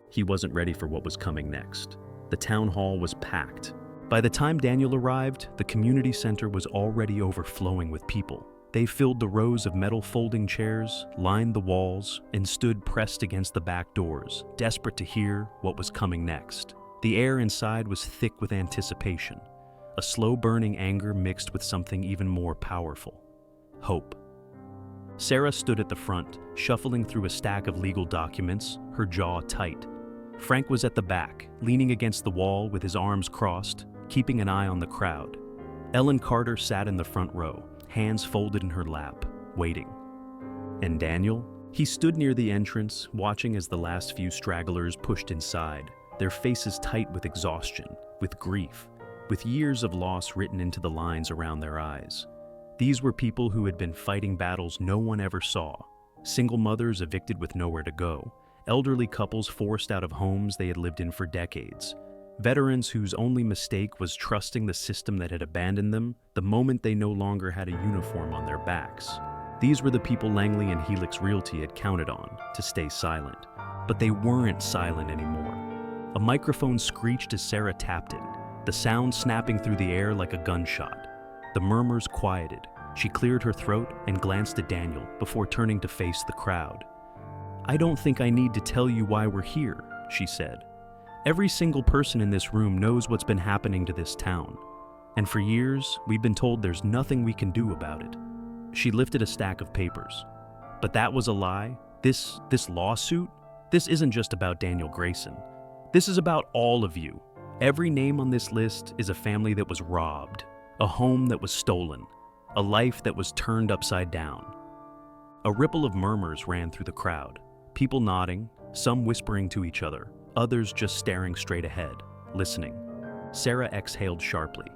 He wasn't ready for what was coming next. The town hall was packed. By the time Daniel arrived, the community center was already overflowing with people. They filled the rows of metal folding chairs, lined the walls, and stood pressed against the back doors, desperate to hear what was coming next. The air inside was thick with anticipation, a slow-burning anger mixed with something even more powerful: hope. Sarah stood at the front, shuffling through a stack of legal documents, her jaw tight. Frank was at the back, leaning against the wall with his arms crossed, keeping an eye on the crowd. Ellen Carter sat in the front row, hands folded in her lap, waiting. And Daniel? He stood near the entrance, watching as the last few stragglers pushed inside, their faces tight with exhaustion, with grief, with years of loss written into the lines around their eyes. These were people who had been fighting battles no one ever saw. Single mothers evicted with nowhere to go. Elderly couples forced out of homes they had lived in for decades. Veterans whose only mistake was trusting the system that had abandoned them the moment they no longer had a uniform on their backs. These were the people Langley and Helix Realty had counted on to stay silent. But they weren't silent anymore. A microphone screeched as Sarah tapped it, the sound snapping through the air like a gunshot. The murmurs quieted. She cleared her throat and glanced at Daniel before turning to face the crowd. "I don't think I need to tell you why we're here," she said. "Every single person in this room knows what's been happening to this town. And for years, we've been told there's nothing we can do about it." She lifted a stack of papers. "But that was a lie. This lawsuit? This isn't just about Daniel Grayson. This is about all of you. Every name on this list is a family that was robbed, a home that was stolen, a life that was turned upside down." A ripple of murmurs ran through the crowd, people nodding, some whispering to each other, others just staring straight ahead, listening. Sarah exhaled sharply.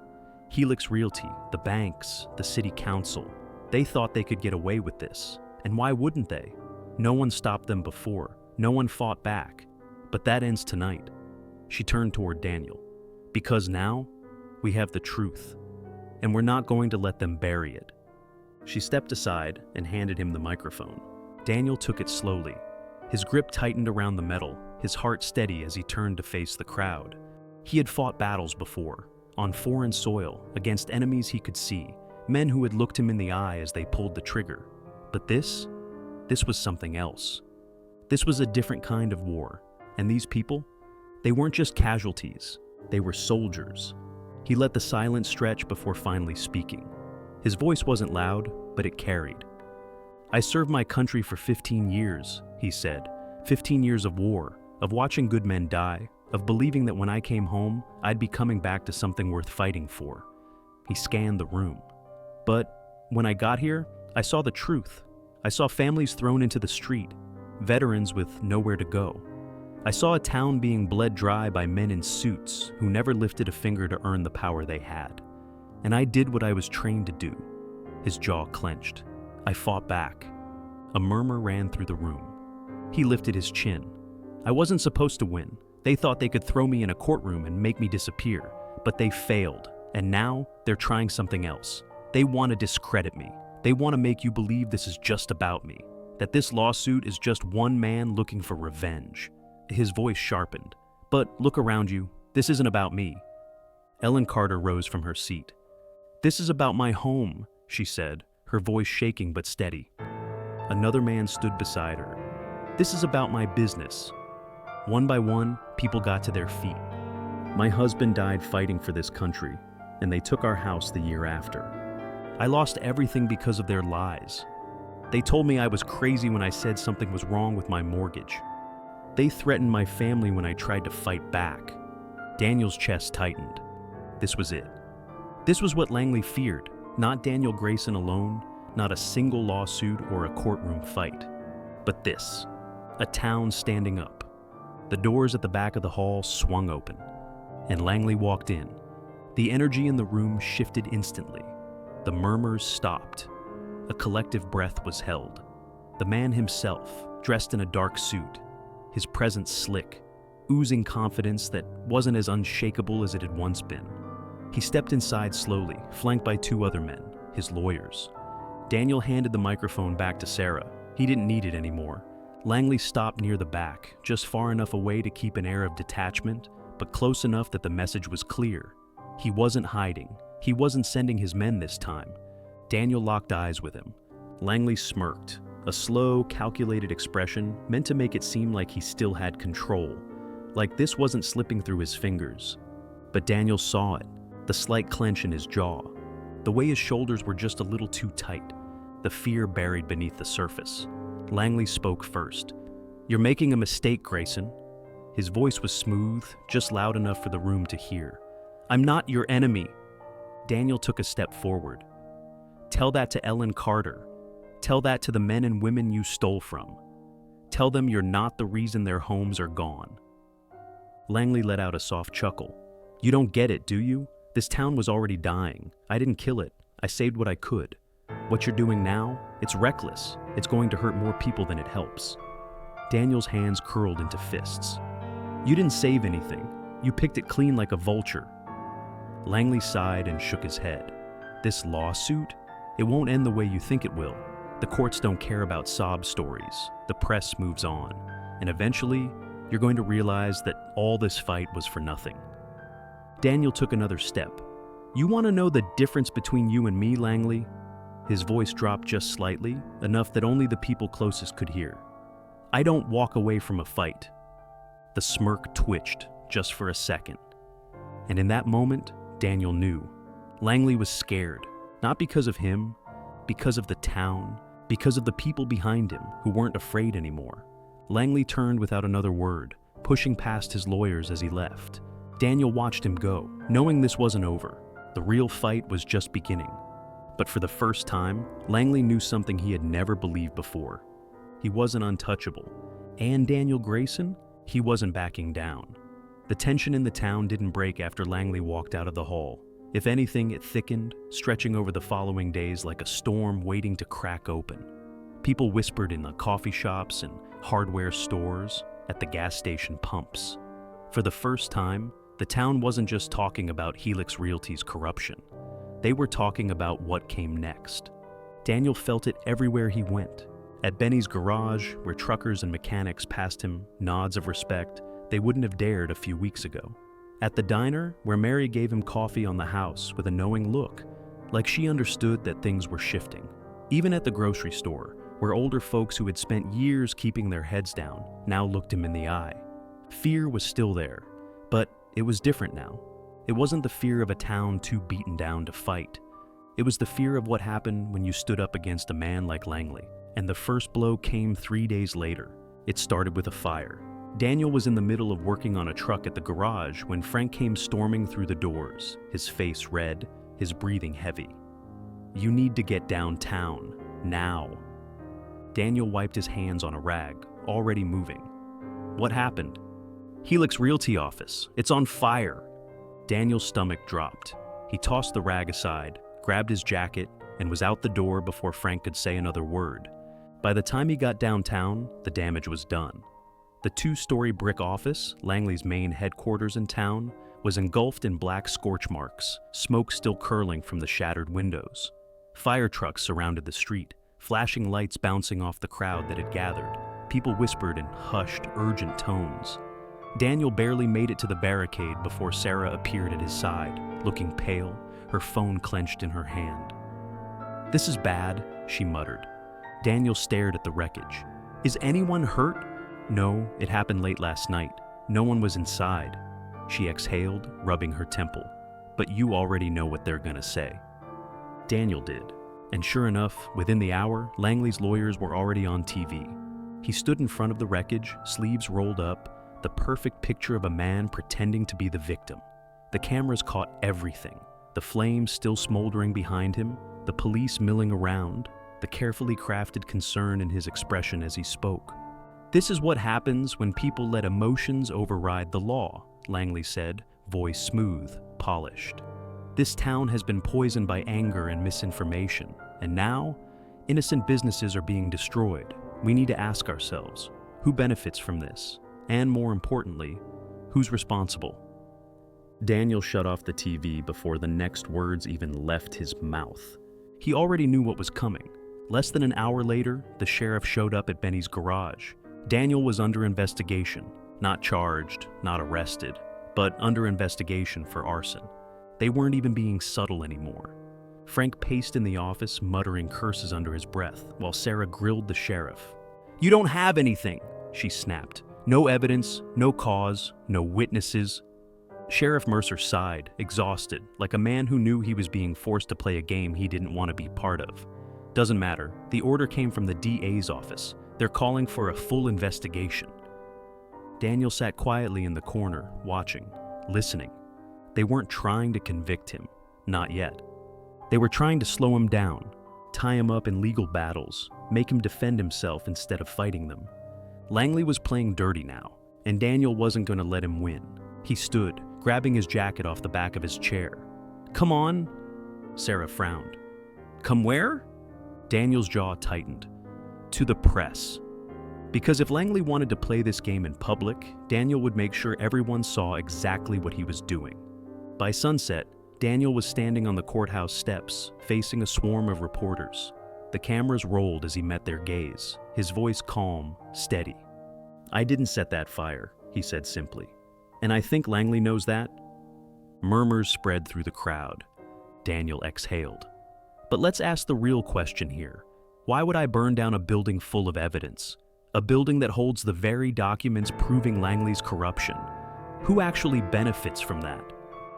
Helix Realty, the banks, the city council, they thought they could get away with this. And why wouldn't they? No one stopped them before. No one fought back. But that ends tonight. She turned toward Daniel. Because now, we have the truth. And we're not going to let them bury it. She stepped aside and handed him the microphone. Daniel took it slowly. His grip tightened around the metal, his heart steady as he turned to face the crowd. He had fought battles before, on foreign soil, against enemies he could see, men who had looked him in the eye as they pulled the trigger. But this was something else. This was a different kind of war, and these people, they weren't just casualties, they were soldiers. He let the silence stretch before finally speaking. His voice wasn't loud, but it carried. "I served my country for 15 years, he said. 15 years of war, of watching good men die, of believing that when I came home, I'd be coming back to something worth fighting for." He scanned the room. "But when I got here, I saw the truth. I saw families thrown into the street, veterans with nowhere to go. I saw a town being bled dry by men in suits who never lifted a finger to earn the power they had. And I did what I was trained to do." His jaw clenched. "I fought back." A murmur ran through the room. He lifted his chin. "I wasn't supposed to win. They thought they could throw me in a courtroom and make me disappear, but they failed, and now they're trying something else. They want to discredit me. They want to make you believe this is just about me, that this lawsuit is just one man looking for revenge." His voice sharpened. "But look around you. This isn't about me." Ellen Carter rose from her seat. "This is about my home," she said, her voice shaking but steady. Another man stood beside her. "This is about my business." One by one, people got to their feet. "My husband died fighting for this country, and they took our house the year after. I lost everything because of their lies. They told me I was crazy when I said something was wrong with my mortgage. They threatened my family when I tried to fight back." Daniel's chest tightened. This was it. This was what Langley feared, not Daniel Grayson alone, not a single lawsuit or a courtroom fight. But this, a town standing up. The doors at the back of the hall swung open, and Langley walked in. The energy in the room shifted instantly. The murmurs stopped. A collective breath was held. The man himself, dressed in a dark suit, his presence slick, oozing confidence that wasn't as unshakable as it had once been. He stepped inside slowly, flanked by two other men, his lawyers. Daniel handed the microphone back to Sarah. He didn't need it anymore. Langley stopped near the back, just far enough away to keep an air of detachment, but close enough that the message was clear. He wasn't hiding. He wasn't sending his men this time. Daniel locked eyes with him. Langley smirked, a slow, calculated expression meant to make it seem like he still had control, like this wasn't slipping through his fingers. But Daniel saw it, the slight clench in his jaw, the way his shoulders were just a little too tight, the fear buried beneath the surface. Langley spoke first. "You're making a mistake, Grayson." His voice was smooth, just loud enough for the room to hear. "I'm not your enemy." Daniel took a step forward. "Tell that to Ellen Carter. Tell that to the men and women you stole from. Tell them you're not the reason their homes are gone." Langley let out a soft chuckle. "You don't get it, do you? This town was already dying. I didn't kill it. I saved what I could. What you're doing now, it's reckless. It's going to hurt more people than it helps." Daniel's hands curled into fists. "You didn't save anything. You picked it clean like a vulture." Langley sighed and shook his head. "This lawsuit? It won't end the way you think it will. The courts don't care about sob stories. The press moves on. And eventually, you're going to realize that all this fight was for nothing." Daniel took another step. "You want to know the difference between you and me, Langley?" His voice dropped just slightly, enough that only the people closest could hear. "I don't walk away from a fight." The smirk twitched, just for a second. And in that moment, Daniel knew. Langley was scared, not because of him, because of the town, because of the people behind him who weren't afraid anymore. Langley turned without another word, pushing past his lawyers as he left. Daniel watched him go, knowing this wasn't over. The real fight was just beginning. But for the first time, Langley knew something he had never believed before. He wasn't untouchable. And Daniel Grayson, he wasn't backing down. The tension in the town didn't break after Langley walked out of the hall. If anything, it thickened, stretching over the following days like a storm waiting to crack open. People whispered in the coffee shops and hardware stores, at the gas station pumps. For the first time, the town wasn't just talking about Helix Realty's corruption. They were talking about what came next. Daniel felt it everywhere he went. At Benny's garage, where truckers and mechanics passed him nods of respect they wouldn't have dared a few weeks ago. At the diner, where Mary gave him coffee on the house with a knowing look, like she understood that things were shifting. Even at the grocery store, where older folks who had spent years keeping their heads down now looked him in the eye. Fear was still there, but it was different now. It wasn't the fear of a town too beaten down to fight. It was the fear of what happened when you stood up against a man like Langley. And the first blow came 3 days later. It started with a fire. Daniel was in the middle of working on a truck at the garage when Frank came storming through the doors, his face red, his breathing heavy. "You need to get downtown, now." Daniel wiped his hands on a rag, already moving. "What happened?" "Helix Realty office. It's on fire." Daniel's stomach dropped. He tossed the rag aside, grabbed his jacket, and was out the door before Frank could say another word. By the time he got downtown, the damage was done. The 2-story brick office, Langley's main headquarters in town, was engulfed in black scorch marks, smoke still curling from the shattered windows. Fire trucks surrounded the street, flashing lights bouncing off the crowd that had gathered. People whispered in hushed, urgent tones. Daniel barely made it to the barricade before Sarah appeared at his side, looking pale, her phone clenched in her hand. "This is bad," she muttered. Daniel stared at the wreckage. "Is anyone hurt?" "No, it happened late last night. No one was inside." She exhaled, rubbing her temple. "But you already know what they're gonna say." Daniel did. And sure enough, within the hour, Langley's lawyers were already on TV. He stood in front of the wreckage, sleeves rolled up, the perfect picture of a man pretending to be the victim. The cameras caught everything. The flames still smoldering behind him, the police milling around, the carefully crafted concern in his expression as he spoke. "This is what happens when people let emotions override the law," Langley said, voice smooth, polished. "This town has been poisoned by anger and misinformation, and now, innocent businesses are being destroyed. We need to ask ourselves, who benefits from this? And more importantly, who's responsible?" Daniel shut off the TV before the next words even left his mouth. He already knew what was coming. Less than an hour later, the sheriff showed up at Benny's garage. Daniel was under investigation, not charged, not arrested, but under investigation for arson. They weren't even being subtle anymore. Frank paced in the office, muttering curses under his breath, while Sarah grilled the sheriff. "You don't have anything," she snapped. "No evidence, no cause, no witnesses." Sheriff Mercer sighed, exhausted, like a man who knew he was being forced to play a game he didn't want to be part of. "Doesn't matter. The order came from the DA's office. They're calling for a full investigation." Daniel sat quietly in the corner, watching, listening. They weren't trying to convict him, not yet. They were trying to slow him down, tie him up in legal battles, make him defend himself instead of fighting them. Langley was playing dirty now, and Daniel wasn't going to let him win. He stood, grabbing his jacket off the back of his chair. "Come on." Sarah frowned. "Come where?" Daniel's jaw tightened. "To the press." Because if Langley wanted to play this game in public, Daniel would make sure everyone saw exactly what he was doing. By sunset, Daniel was standing on the courthouse steps, facing a swarm of reporters. The cameras rolled as he met their gaze, his voice calm, steady. "I didn't set that fire," he said simply. "And I think Langley knows that." Murmurs spread through the crowd. Daniel exhaled. "But let's ask the real question here. Why would I burn down a building full of evidence? A building that holds the very documents proving Langley's corruption? Who actually benefits from that?"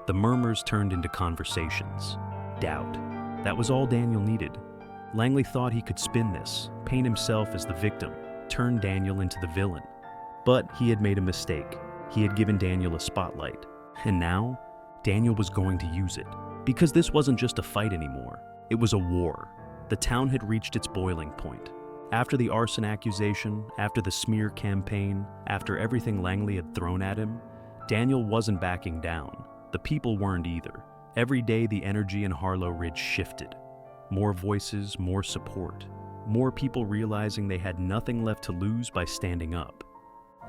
The murmurs turned into conversations. Doubt. That was all Daniel needed. Langley thought he could spin this, paint himself as the victim, turn Daniel into the villain. But he had made a mistake. He had given Daniel a spotlight. And now, Daniel was going to use it. Because this wasn't just a fight anymore. It was a war. The town had reached its boiling point. After the arson accusation, after the smear campaign, after everything Langley had thrown at him, Daniel wasn't backing down. The people weren't either. Every day the energy in Harlow Ridge shifted. More voices, more support. More people realizing they had nothing left to lose by standing up.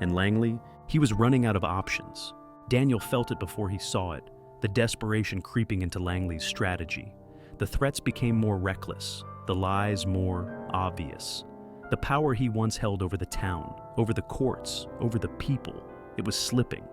And Langley, he was running out of options. Daniel felt it before he saw it, the desperation creeping into Langley's strategy. The threats became more reckless, the lies more obvious. The power he once held over the town, over the courts, over the people, it was slipping.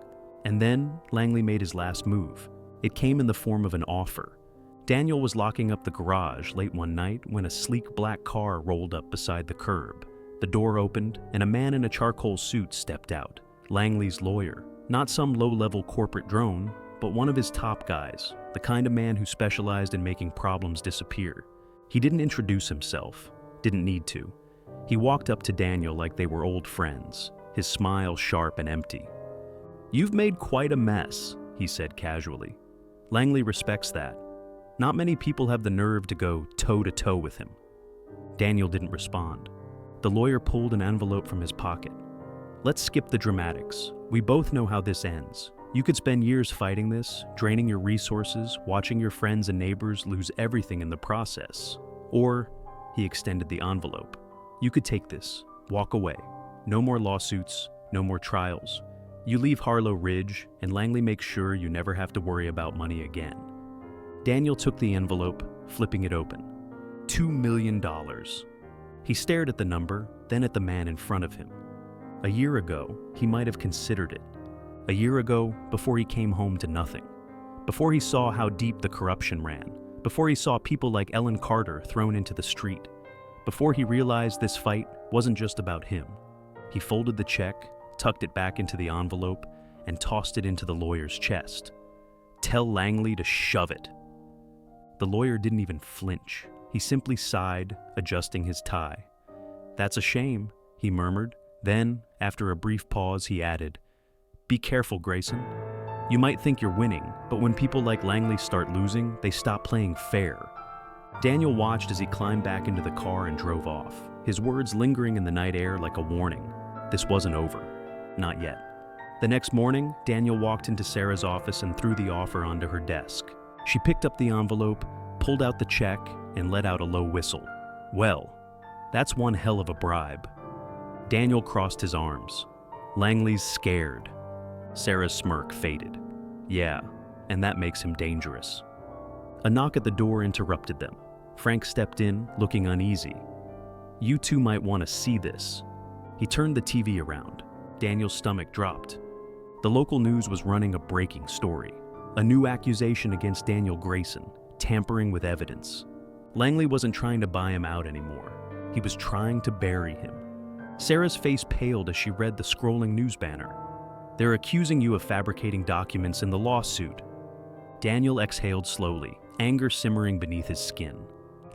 And then Langley made his last move. It came in the form of an offer. Daniel was locking up the garage late one night when a sleek black car rolled up beside the curb. The door opened, and a man in a charcoal suit stepped out. Langley's lawyer. Not some low-level corporate drone, but one of his top guys, the kind of man who specialized in making problems disappear. He didn't introduce himself, didn't need to. He walked up to Daniel like they were old friends, his smile sharp and empty. "You've made quite a mess," he said casually. Langley respects that. Not many people have the nerve to go toe-to-toe with him. Daniel didn't respond. The lawyer pulled an envelope from his pocket. "Let's skip the dramatics. We both know how this ends. You could spend years fighting this, draining your resources, watching your friends and neighbors lose everything in the process. Or," he extended the envelope, "you could take this, walk away. No more lawsuits, no more trials. You leave Harlow Ridge, and Langley makes sure you never have to worry about money again." Daniel took the envelope, flipping it open. $2 million. He stared at the number, then at the man in front of him. A year ago, he might have considered it. A year ago, before he came home to nothing. Before he saw how deep the corruption ran. Before he saw people like Ellen Carter thrown into the street. Before he realized this fight wasn't just about him. He folded the check, tucked it back into the envelope, and tossed it into the lawyer's chest. "Tell Langley to shove it." The lawyer didn't even flinch. He simply sighed, adjusting his tie. "That's a shame," he murmured. Then, after a brief pause, he added, "Be careful, Grayson. You might think you're winning, but when people like Langley start losing, they stop playing fair." Daniel watched as he climbed back into the car and drove off, his words lingering in the night air like a warning. This wasn't over. Not yet. The next morning, Daniel walked into Sarah's office and threw the offer onto her desk. She picked up the envelope, pulled out the check, and let out a low whistle. "Well, that's one hell of a bribe." Daniel crossed his arms. "Langley's scared." Sarah's smirk faded. "Yeah, and that makes him dangerous." A knock at the door interrupted them. Frank stepped in, looking uneasy. "You two might want to see this." He turned the TV around. Daniel's stomach dropped. The local news was running a breaking story. A new accusation against Daniel Grayson, tampering with evidence. Langley wasn't trying to buy him out anymore. He was trying to bury him. Sarah's face paled as she read the scrolling news banner. "They're accusing you of fabricating documents in the lawsuit." Daniel exhaled slowly, anger simmering beneath his skin.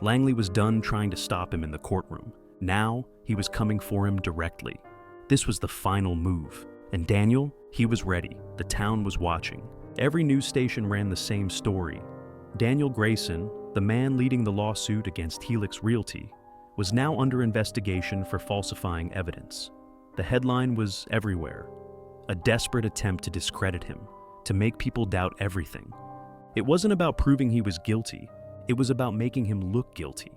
Langley was done trying to stop him in the courtroom. Now, he was coming for him directly. This was the final move. And Daniel, he was ready. The town was watching. Every news station ran the same story. Daniel Grayson, the man leading the lawsuit against Helix Realty, was now under investigation for falsifying evidence. The headline was everywhere. A desperate attempt to discredit him, to make people doubt everything. It wasn't about proving he was guilty. It was about making him look guilty.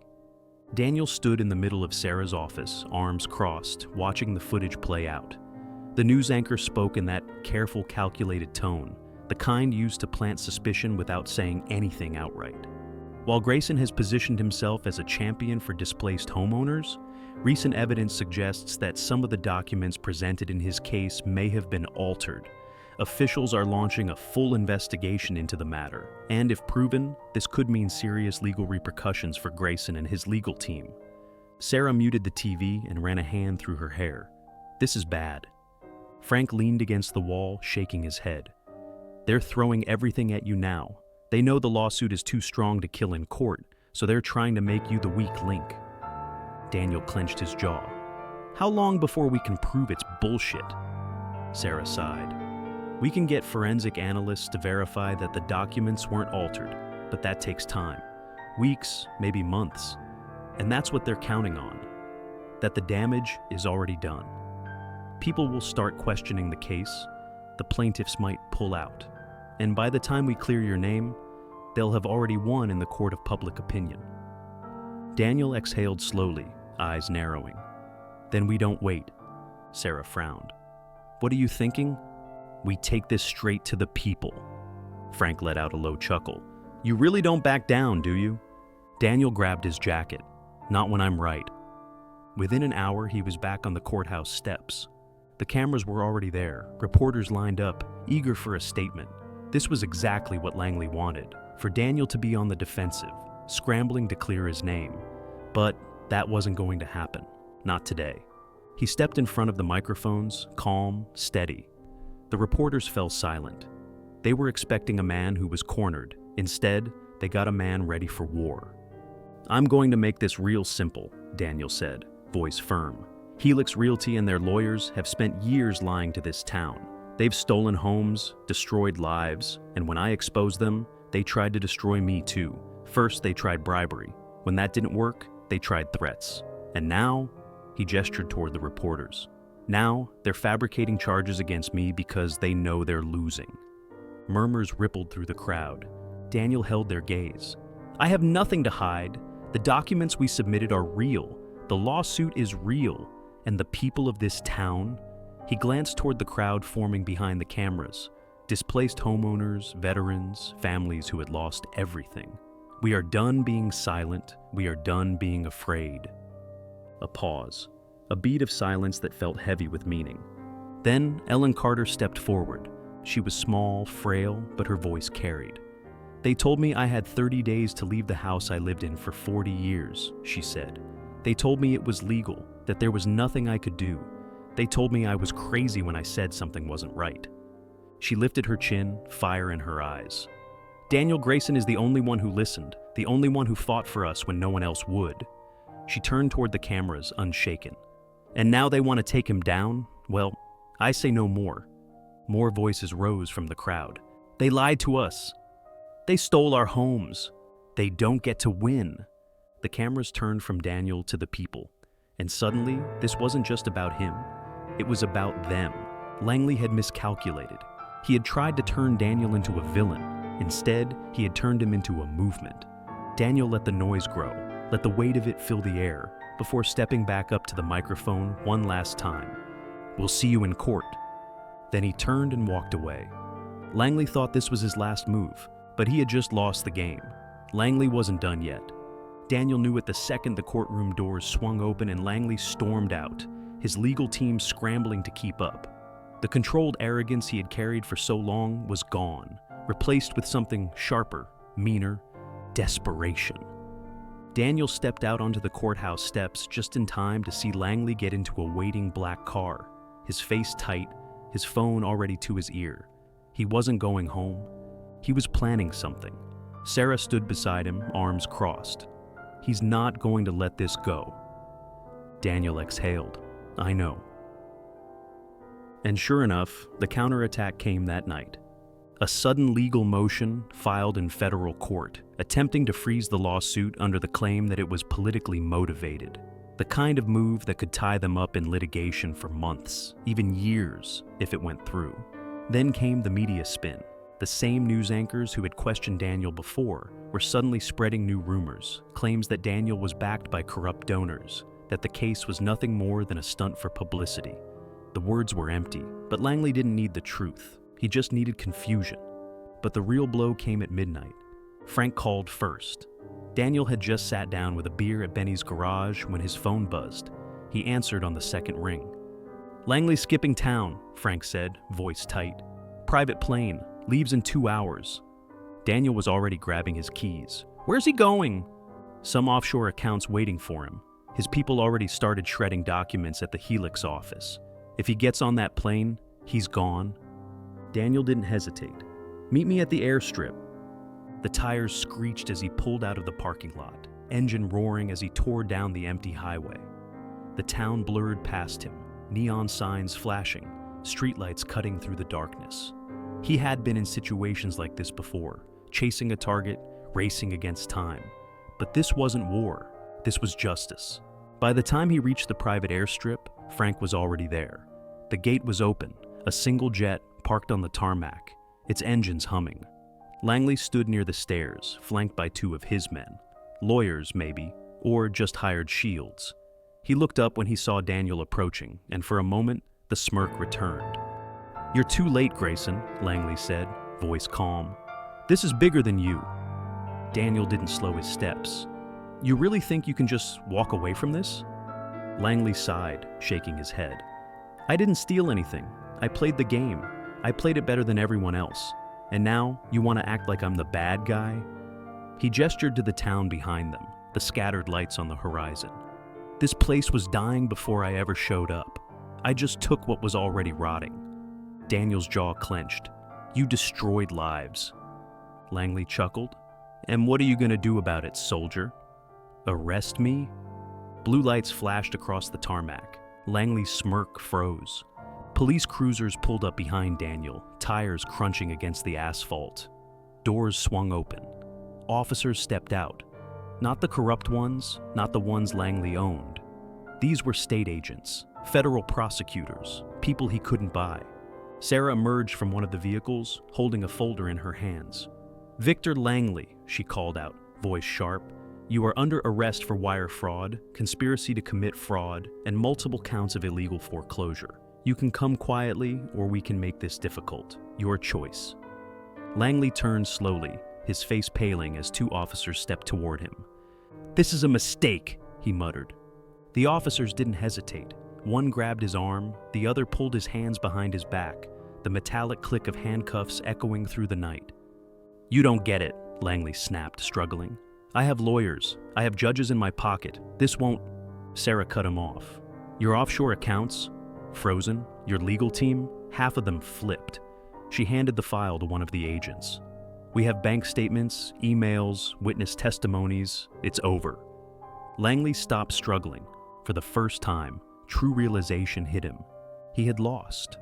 Daniel stood in the middle of Sarah's office, arms crossed, watching the footage play out. The news anchor spoke in that careful, calculated tone, the kind used to plant suspicion without saying anything outright. While Grayson has positioned himself as a champion for displaced homeowners, recent evidence suggests that some of the documents presented in his case may have been altered. Officials are launching a full investigation into the matter, and if proven, this could mean serious legal repercussions for Grayson and his legal team. Sarah muted the TV and ran a hand through her hair. This is bad. Frank leaned against the wall, shaking his head. They're throwing everything at you now. They know the lawsuit is too strong to kill in court, so they're trying to make you the weak link. Daniel clenched his jaw. How long before we can prove it's bullshit? Sarah sighed. We can get forensic analysts to verify that the documents weren't altered, but that takes time. Weeks, maybe months. And that's what they're counting on. That the damage is already done. People will start questioning the case. The plaintiffs might pull out. And by the time we clear your name, they'll have already won in the court of public opinion. Daniel exhaled slowly, eyes narrowing. Then we don't wait. Sarah frowned. What are you thinking? We take this straight to the people. Frank let out a low chuckle. You really don't back down, do you? Daniel grabbed his jacket. Not when I'm right. Within an hour, he was back on the courthouse steps. The cameras were already there, reporters lined up, eager for a statement. This was exactly what Langley wanted, for Daniel to be on the defensive, scrambling to clear his name. But that wasn't going to happen. Not today. He stepped in front of the microphones, calm, steady. The reporters fell silent. They were expecting a man who was cornered. Instead, they got a man ready for war. I'm going to make this real simple, Daniel said, voice firm. Helix Realty and their lawyers have spent years lying to this town. They've stolen homes, destroyed lives, and when I exposed them, they tried to destroy me too. First, they tried bribery. When that didn't work, they tried threats. And now, he gestured toward the reporters. Now, they're fabricating charges against me because they know they're losing. Murmurs rippled through the crowd. Daniel held their gaze. I have nothing to hide. The documents we submitted are real. The lawsuit is real. And the people of this town? He glanced toward the crowd forming behind the cameras. Displaced homeowners, veterans, families who had lost everything. We are done being silent. We are done being afraid. A pause. A beat of silence that felt heavy with meaning. Then Ellen Carter stepped forward. She was small, frail, but her voice carried. They told me I had 30 days to leave the house I lived in for 40 years, she said. They told me it was legal, that there was nothing I could do. They told me I was crazy when I said something wasn't right. She lifted her chin, fire in her eyes. Daniel Grayson is the only one who listened, the only one who fought for us when no one else would. She turned toward the cameras, unshaken. And now they want to take him down? Well, I say no more. More voices rose from the crowd. They lied to us. They stole our homes. They don't get to win. The cameras turned from Daniel to the people. And suddenly, this wasn't just about him. It was about them. Langley had miscalculated. He had tried to turn Daniel into a villain. Instead, he had turned him into a movement. Daniel let the noise grow, let the weight of it fill the air, before stepping back up to the microphone one last time. We'll see you in court. Then he turned and walked away. Langley thought this was his last move, but he had just lost the game. Langley wasn't done yet. Daniel knew it the second the courtroom doors swung open and Langley stormed out, his legal team scrambling to keep up. The controlled arrogance he had carried for so long was gone, replaced with something sharper, meaner, desperation. Daniel stepped out onto the courthouse steps just in time to see Langley get into a waiting black car, his face tight, his phone already to his ear. He wasn't going home. He was planning something. Sarah stood beside him, arms crossed. He's not going to let this go. Daniel exhaled. I know. And sure enough, the counterattack came that night. A sudden legal motion filed in federal court, attempting to freeze the lawsuit under the claim that it was politically motivated. The kind of move that could tie them up in litigation for months, even years, if it went through. Then came the media spin. The same news anchors who had questioned Daniel before were suddenly spreading new rumors, claims that Daniel was backed by corrupt donors, that the case was nothing more than a stunt for publicity. The words were empty, but Langley didn't need the truth. He just needed confusion. But the real blow came at midnight. Frank called first. Daniel had just sat down with a beer at Benny's garage when his phone buzzed. He answered on the second ring. "Langley's skipping town," Frank said, voice tight. "Private plane, leaves in 2 hours." Daniel was already grabbing his keys. "Where's he going?" "Some offshore account's waiting for him. His people already started shredding documents at the Helix office. If he gets on that plane, he's gone." Daniel didn't hesitate. "Meet me at the airstrip." The tires screeched as he pulled out of the parking lot, engine roaring as he tore down the empty highway. The town blurred past him, neon signs flashing, streetlights cutting through the darkness. He had been in situations like this before, chasing a target, racing against time. But this wasn't war, this was justice. By the time he reached the private airstrip, Frank was already there. The gate was open, a single jet parked on the tarmac, its engines humming. Langley stood near the stairs, flanked by 2 of his men. Lawyers, maybe, or just hired shields. He looked up when he saw Daniel approaching, and for a moment, the smirk returned. "You're too late, Grayson," Langley said, voice calm. "This is bigger than you." Daniel didn't slow his steps. "You really think you can just walk away from this?" Langley sighed, shaking his head. "I didn't steal anything. I played the game. I played it better than everyone else. And now, you want to act like I'm the bad guy?" He gestured to the town behind them, the scattered lights on the horizon. "This place was dying before I ever showed up. I just took what was already rotting." Daniel's jaw clenched. "You destroyed lives." Langley chuckled. "And what are you going to do about it, soldier? Arrest me?" Blue lights flashed across the tarmac. Langley's smirk froze. Police cruisers pulled up behind Daniel, tires crunching against the asphalt. Doors swung open. Officers stepped out. Not the corrupt ones, not the ones Langley owned. These were state agents, federal prosecutors, people he couldn't buy. Sarah emerged from one of the vehicles, holding a folder in her hands. "Victor Langley," she called out, voice sharp. "You are under arrest for wire fraud, conspiracy to commit fraud, and multiple counts of illegal foreclosure. You can come quietly, or we can make this difficult. Your choice." Langley turned slowly, his face paling as 2 officers stepped toward him. "This is a mistake," he muttered. The officers didn't hesitate. One grabbed his arm, the other pulled his hands behind his back, the metallic click of handcuffs echoing through the night. "You don't get it," Langley snapped, struggling. "I have lawyers. I have judges in my pocket. This won't—" Sarah cut him off. "Your offshore accounts? Frozen? Your legal team? Half of them flipped." She handed the file to one of the agents. "We have bank statements, emails, witness testimonies. It's over." Langley stopped struggling. For the first time, true realization hit him. He had lost.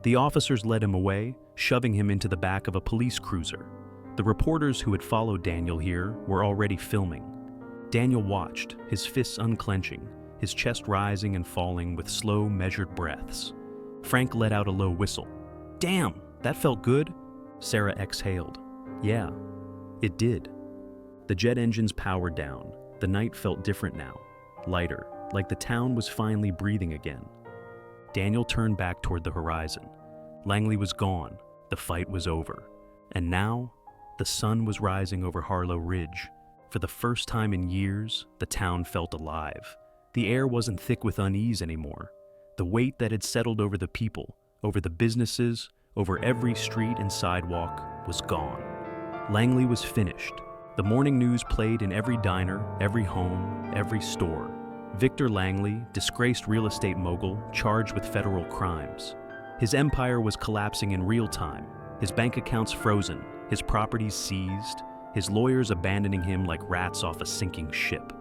The officers led him away, shoving him into the back of a police cruiser. The reporters who had followed Daniel here were already filming. Daniel watched, his fists unclenching, his chest rising and falling with slow, measured breaths. Frank let out a low whistle. "Damn, that felt good." Sarah exhaled. "Yeah, it did." The jet engines powered down. The night felt different now, lighter, like the town was finally breathing again. Daniel turned back toward the horizon. Langley was gone. The fight was over. And now, the sun was rising over Harlow Ridge. For the first time in years, the town felt alive. The air wasn't thick with unease anymore. The weight that had settled over the people, over the businesses, over every street and sidewalk, was gone. Langley was finished. The morning news played in every diner, every home, every store. Victor Langley, disgraced real estate mogul, charged with federal crimes. His empire was collapsing in real time, his bank accounts frozen, his properties seized, his lawyers abandoning him like rats off a sinking ship.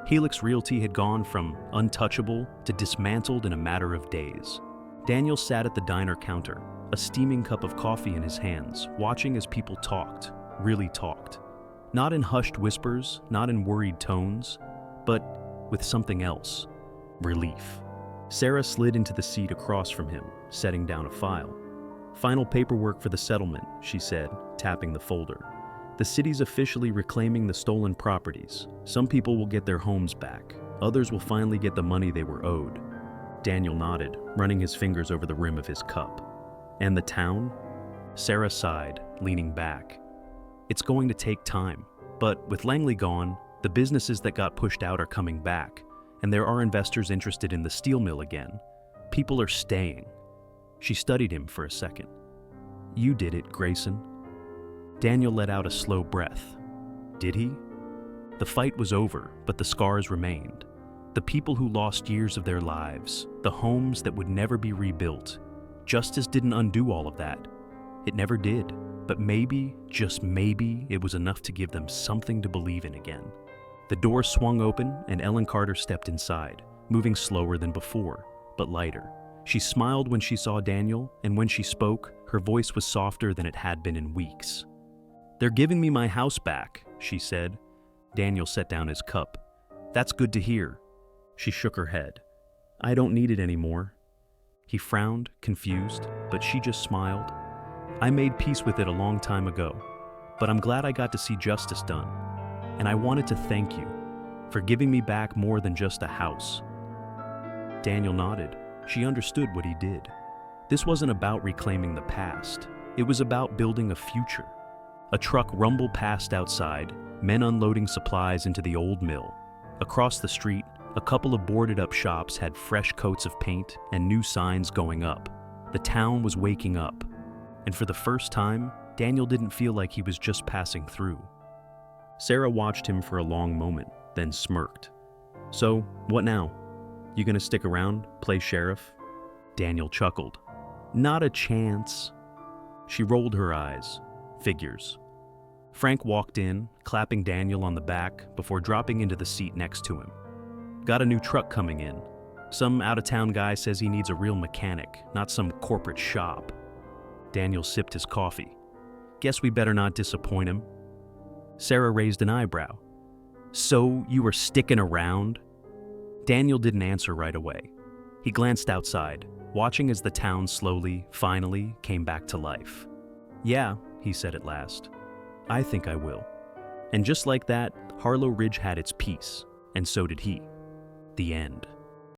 Helix Realty had gone from untouchable to dismantled in a matter of days. Daniel sat at the diner counter, a steaming cup of coffee in his hands, watching as people talked, really talked. Not in hushed whispers, not in worried tones, but with something else: relief. Sarah slid into the seat across from him, setting down a file. Final paperwork for the settlement, she said, tapping the folder. The city's officially reclaiming the stolen properties. Some people will get their homes back. Others will finally get the money they were owed. Daniel nodded, running his fingers over the rim of his cup. And the town? Sarah sighed, leaning back. It's going to take time, but with Langley gone, the businesses that got pushed out are coming back, and there are investors interested in the steel mill again. People are staying. She studied him for a second. You did it, Grayson. Daniel let out a slow breath. Did he? The fight was over, but the scars remained. The people who lost years of their lives, the homes that would never be rebuilt. Justice didn't undo all of that. It never did, but maybe, just maybe, it was enough to give them something to believe in again. The door swung open and Ellen Carter stepped inside, moving slower than before, but lighter. She smiled when she saw Daniel, and when she spoke, her voice was softer than it had been in weeks. They're giving me my house back, she said. Daniel set down his cup. That's good to hear. She shook her head. I don't need it anymore. He frowned, confused, but she just smiled. I made peace with it a long time ago, but I'm glad I got to see justice done. And I wanted to thank you for giving me back more than just a house. Daniel nodded. She understood what he did. This wasn't about reclaiming the past. It was about building a future. A truck rumbled past outside, men unloading supplies into the old mill. Across the street, a couple of boarded-up shops had fresh coats of paint and new signs going up. The town was waking up. And for the first time, Daniel didn't feel like he was just passing through. Sarah watched him for a long moment, then smirked. So, what now? You gonna stick around, play sheriff? Daniel chuckled. Not a chance. She rolled her eyes. Figures. Frank walked in, clapping Daniel on the back before dropping into the seat next to him. Got a new truck coming in. Some out-of-town guy says he needs a real mechanic, not some corporate shop. Daniel sipped his coffee. Guess we better not disappoint him. Sarah raised an eyebrow. So you were sticking around? Daniel didn't answer right away. He glanced outside, watching as the town slowly, finally, came back to life. Yeah, he said at last. I think I will. And just like that, Harlow Ridge had its peace, and so did he. The end.